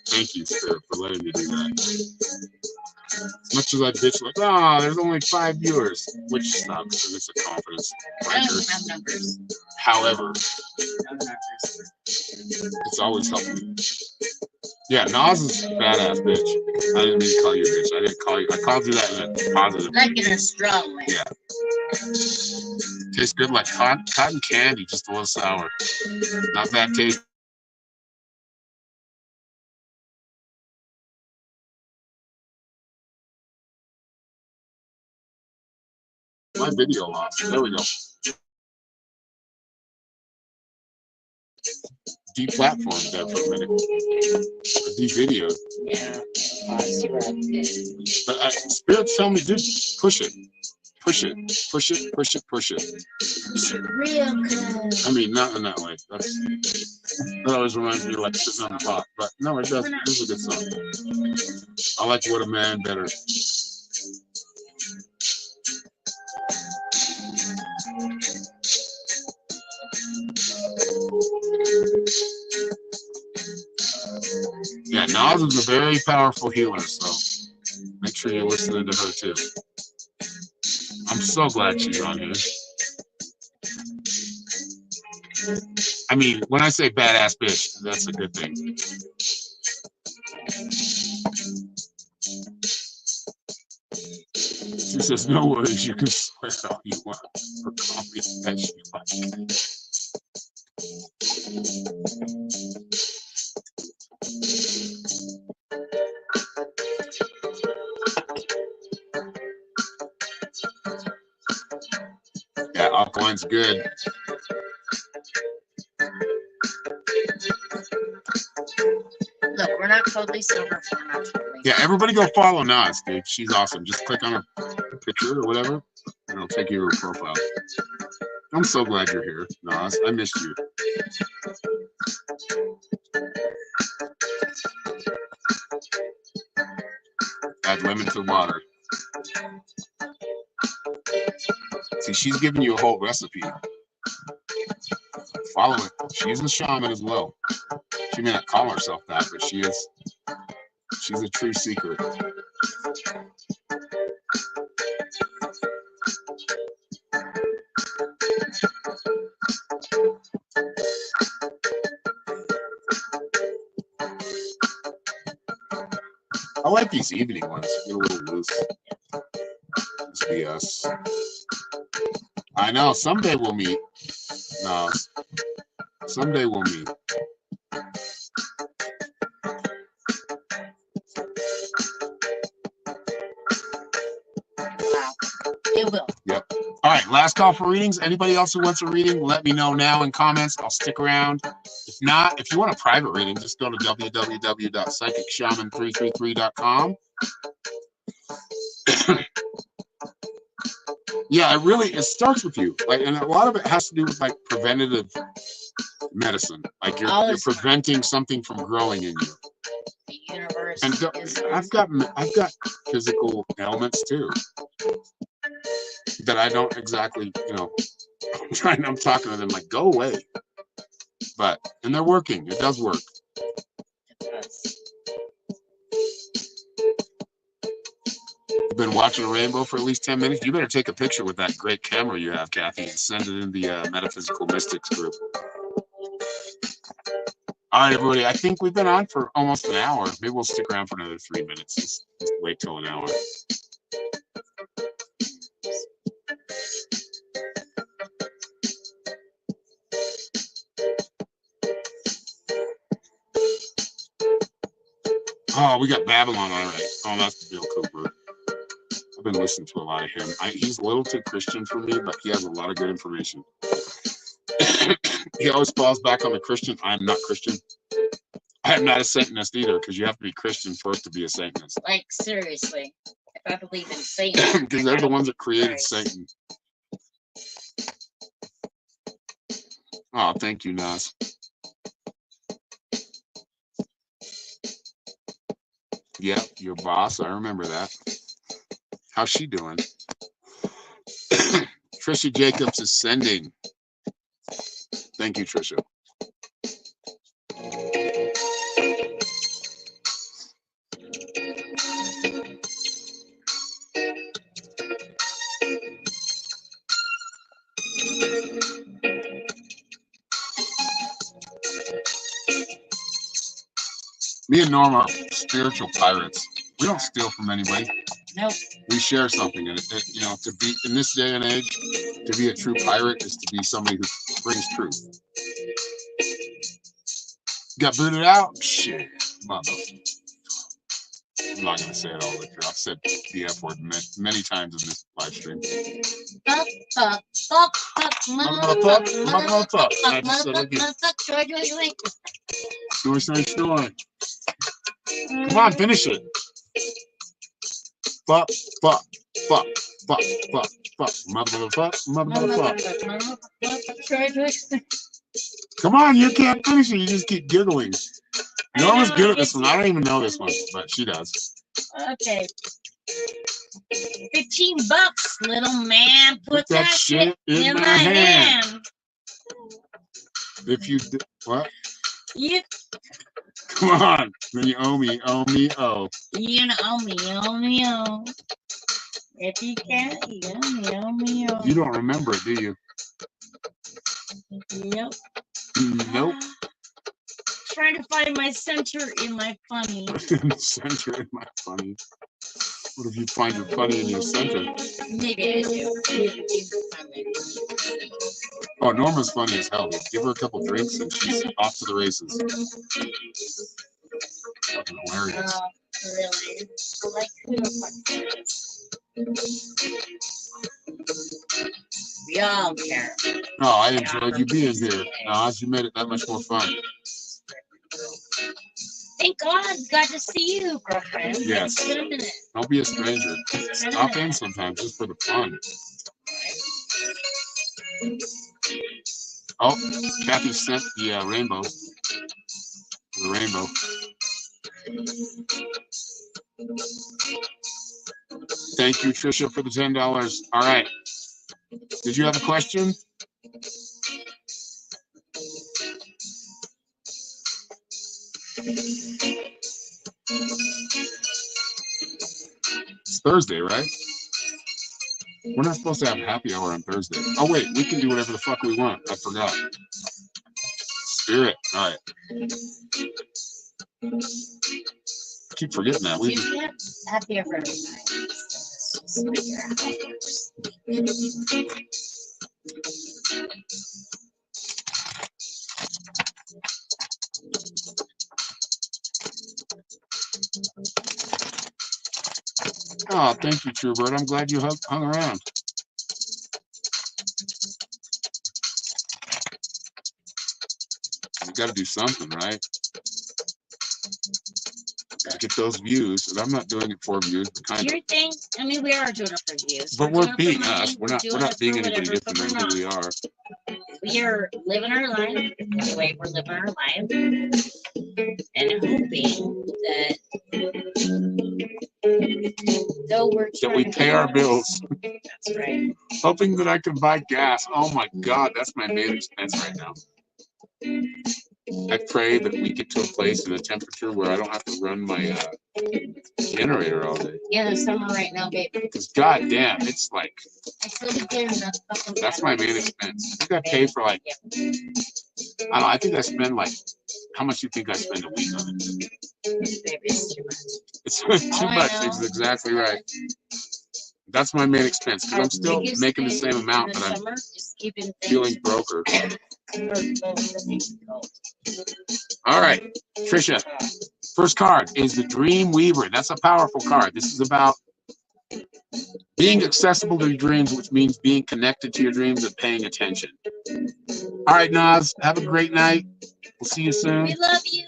thank you, Spirit, for letting me do that. As much as I bitch like, oh, there's only 5 viewers, which sucks, and it's a confidence I don't breaker. have numbers. However, No numbers. it's always helped me. Yeah, Nas is a badass bitch. I didn't mean to call you a bitch. I didn't call you. I called you that in a positive way. Like in a strong way. Yeah. Tastes good like cotton candy, just a little sour. Not bad taste. My video lost. There we go. Deplatformed there for a minute. De-videoed. Yeah. See what I did. But Spirit's telling me, dude, push it. Push it. Push it. Push it. Push it. Real good. I mean, not in that way. That always reminds me of like sitting on the pot. But no, it does. This is a good song. I like What a Man better. Yeah, Nas is a very powerful healer, so make sure you're listening to her too. I'm so glad she's on here. I mean, when I say badass bitch, that's a good thing. She says, no worries, you can swear all you want or call me as you like. Yeah, alkaline's good. Look, we're not totally sober. We're not totally. Yeah, everybody go follow Nas, dude. She's awesome. Just click on her picture or whatever, and it'll take you to her profile. I'm so glad you're here, Nas. I missed you. Add lemon to water. See, she's giving you a whole recipe. Follow it. She's a shaman as well. She may not call herself that, but she is. She's a true seeker. I like these evening ones. They're a little loose. It's BS. I know. Someday we'll meet. No. Someday we'll meet. Wow. It will. Yep. All right. Last call for readings. Anybody else who wants a reading, let me know now in comments. I'll stick around. If not, if you want a private reading, just go to www.psychicshaman333.com. Yeah, it starts with you. Like, and a lot of it has to do with like preventative medicine. Like you're preventing something from growing in you. The universe And I've got physical ailments too that I don't exactly, I'm talking to them like, go away. And they're working. It does work. You've been watching a rainbow for at least 10 minutes. You better take a picture with that great camera you have, Kathy, and send it in the Metaphysical Mystics group. All right, everybody. I think we've been on for almost an hour. Maybe we'll stick around for another 3 minutes. Just wait till an hour. Oh, we got Babylon already. Oh, that's Bill Cooper. I've been listening to a lot of him. He's a little too Christian for me, but he has a lot of good information. He always falls back on the Christian. I'm not Christian. I am not a Satanist either, because you have to be Christian first to be a Satanist. Like, seriously. If I believe in Satan. Because they're the ones that created Satan. Oh, thank you, Nas. Yep, your boss. I remember that. How's she doing? Trisha Jacobs is sending. Thank you, Trisha. Me and Norma are spiritual pirates. We don't steal from anybody. Nope. We share something, and to be in this day and age, to be a true pirate is to be somebody who brings truth. Got booted out? Shit, mother. I'm not gonna say it all the way through. I've said the F word many times in this live stream. Snore. Come on, finish it. Fuck. Motherfuck. Come on, you can't finish it. You just keep giggling. Norma's good at this one. I don't even know this one, but she does. Okay. $15, little man. Put that shit in my hand. If you what? You. Come on. Then you owe me. Oh. You owe me. If you can't, you owe me. You don't remember it, do you? Yep. Nope. trying to find my center in my funny. Center in my funny. What if you find your funny in your center? Maybe I do. Oh, Norma's funny as hell. Give her a couple drinks and she's off to the races. Fucking hilarious. Really? Like, who the fuck cares? We all care. No, I enjoyed you being here. Nas, you made it that much more fun. Thank God, got to see you, girlfriend. Yes. It's been a minute. Don't be a stranger. Stop in sometimes just for the fun. Oh, Kathy sent the rainbow. The rainbow. Thank you, Trisha, for the $10. All right. Did you have a question? It's Thursday, right? We're not supposed to have happy hour on Thursday. Oh, wait, we can do whatever the fuck we want. I forgot. Spirit. All right. I keep forgetting that. You can't happy ever every night. So let's just figure out. Oh, thank you, Truebird. I'm glad you hung around. You got to do something, right? Got to get those views, and I'm not doing it for views. Kind Your thing. I mean, we are doing it for views. but we're doing it being for money, us. We're not being anybody different than who we are. We are living our life the way we're living our life, and hoping that though we're That we pay our bills. That's right. Hoping that I can buy gas. Oh my God, that's my main expense right now. I pray that we get to a place in a temperature where I don't have to run my generator all day. Yeah, the summer right now, baby. Because goddamn, it's like I still be getting that fucking. that's my main expense. I think I pay for like I don't know. I think I spend like how much do you think I spend a week on it? Baby, it's too much. It's too much. It's exactly right. That's my main expense because I'm still making the same amount, but I'm feeling broker. All right, Trisha. First card is the Dream Weaver. That's a powerful card. This is about being accessible to your dreams, which means being connected to your dreams and paying attention. All right, Nas, have a great night. We'll see you soon. We love you.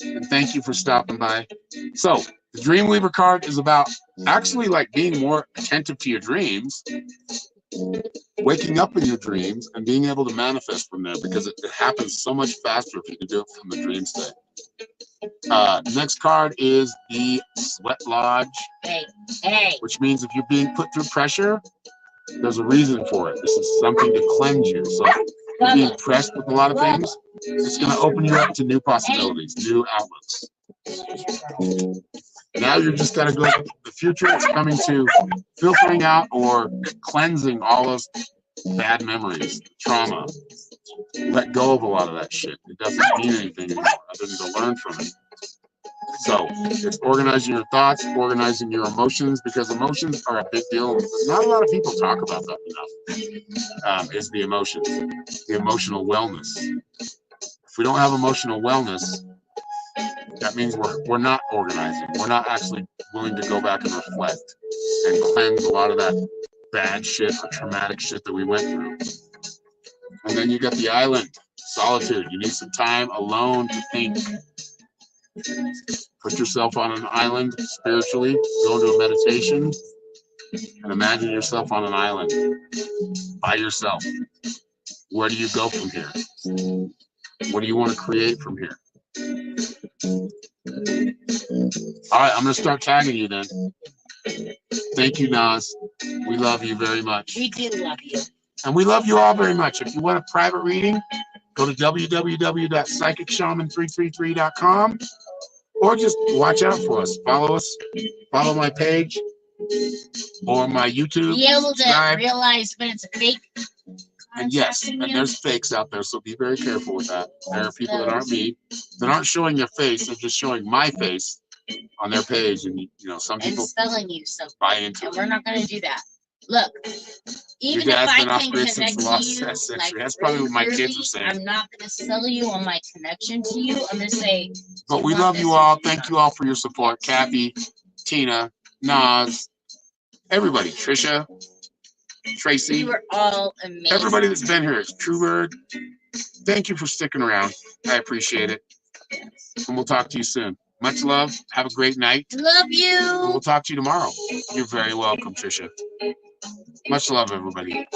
And thank you for stopping by. So the Dreamweaver card is about actually like being more attentive to your dreams, waking up in your dreams, and being able to manifest from there because it happens so much faster if you can do it from the dream state. Next card is the Sweat Lodge, which means if you're being put through pressure, there's a reason for it. This is something to cleanse you. So if you're being pressed with a lot of things, it's going to open you up to new possibilities, new outlooks. Now you're just got to go. The future is coming to filtering out or cleansing all those bad memories, trauma. Let go of a lot of that shit. It doesn't mean anything anymore other than to learn from it. So it's organizing your thoughts, organizing your emotions, because emotions are a big deal. Not a lot of people talk about that enough, is the emotions, the emotional wellness. If we don't have emotional wellness, that means we're not organizing. We're not actually willing to go back and reflect and cleanse a lot of that bad shit or traumatic shit that we went through. And then you got the island, solitude. You need some time alone to think. Put yourself on an island spiritually, go into a meditation, and imagine yourself on an island by yourself. Where do you go from here? What do you want to create from here? All right, I'm going to start tagging you then. Thank you, Nas. We love you very much. We do love you. And we love you all very much. If you want a private reading, go to www.psychicshaman333.com or just watch out for us. Follow us. Follow my page or my YouTube. Be able to realize when it's a fake And yes, and there's fakes out there, so be very careful with that. There are people that aren't me, that aren't showing their face, they're just showing my face on their page, and some and people selling you something. buy into And it. we're not gonna do that. Look, Your even if dad's I been off can grid since connect the to last you, century. like That's probably what my really kids are clearly, saying. I'm not gonna sell you on my connection to you. I'm gonna say, But you we want love this you or all. you Thank don't. you all for your support. Kathy, Tina, Nas, everybody, Trisha, Tracy, you were all amazing. everybody that's been here. Truebird, thank you for sticking around. I appreciate it. And we'll talk to you soon. Much love. Have a great night. Love And you. we'll talk to you tomorrow. You're very welcome, Trisha. Much love, everybody.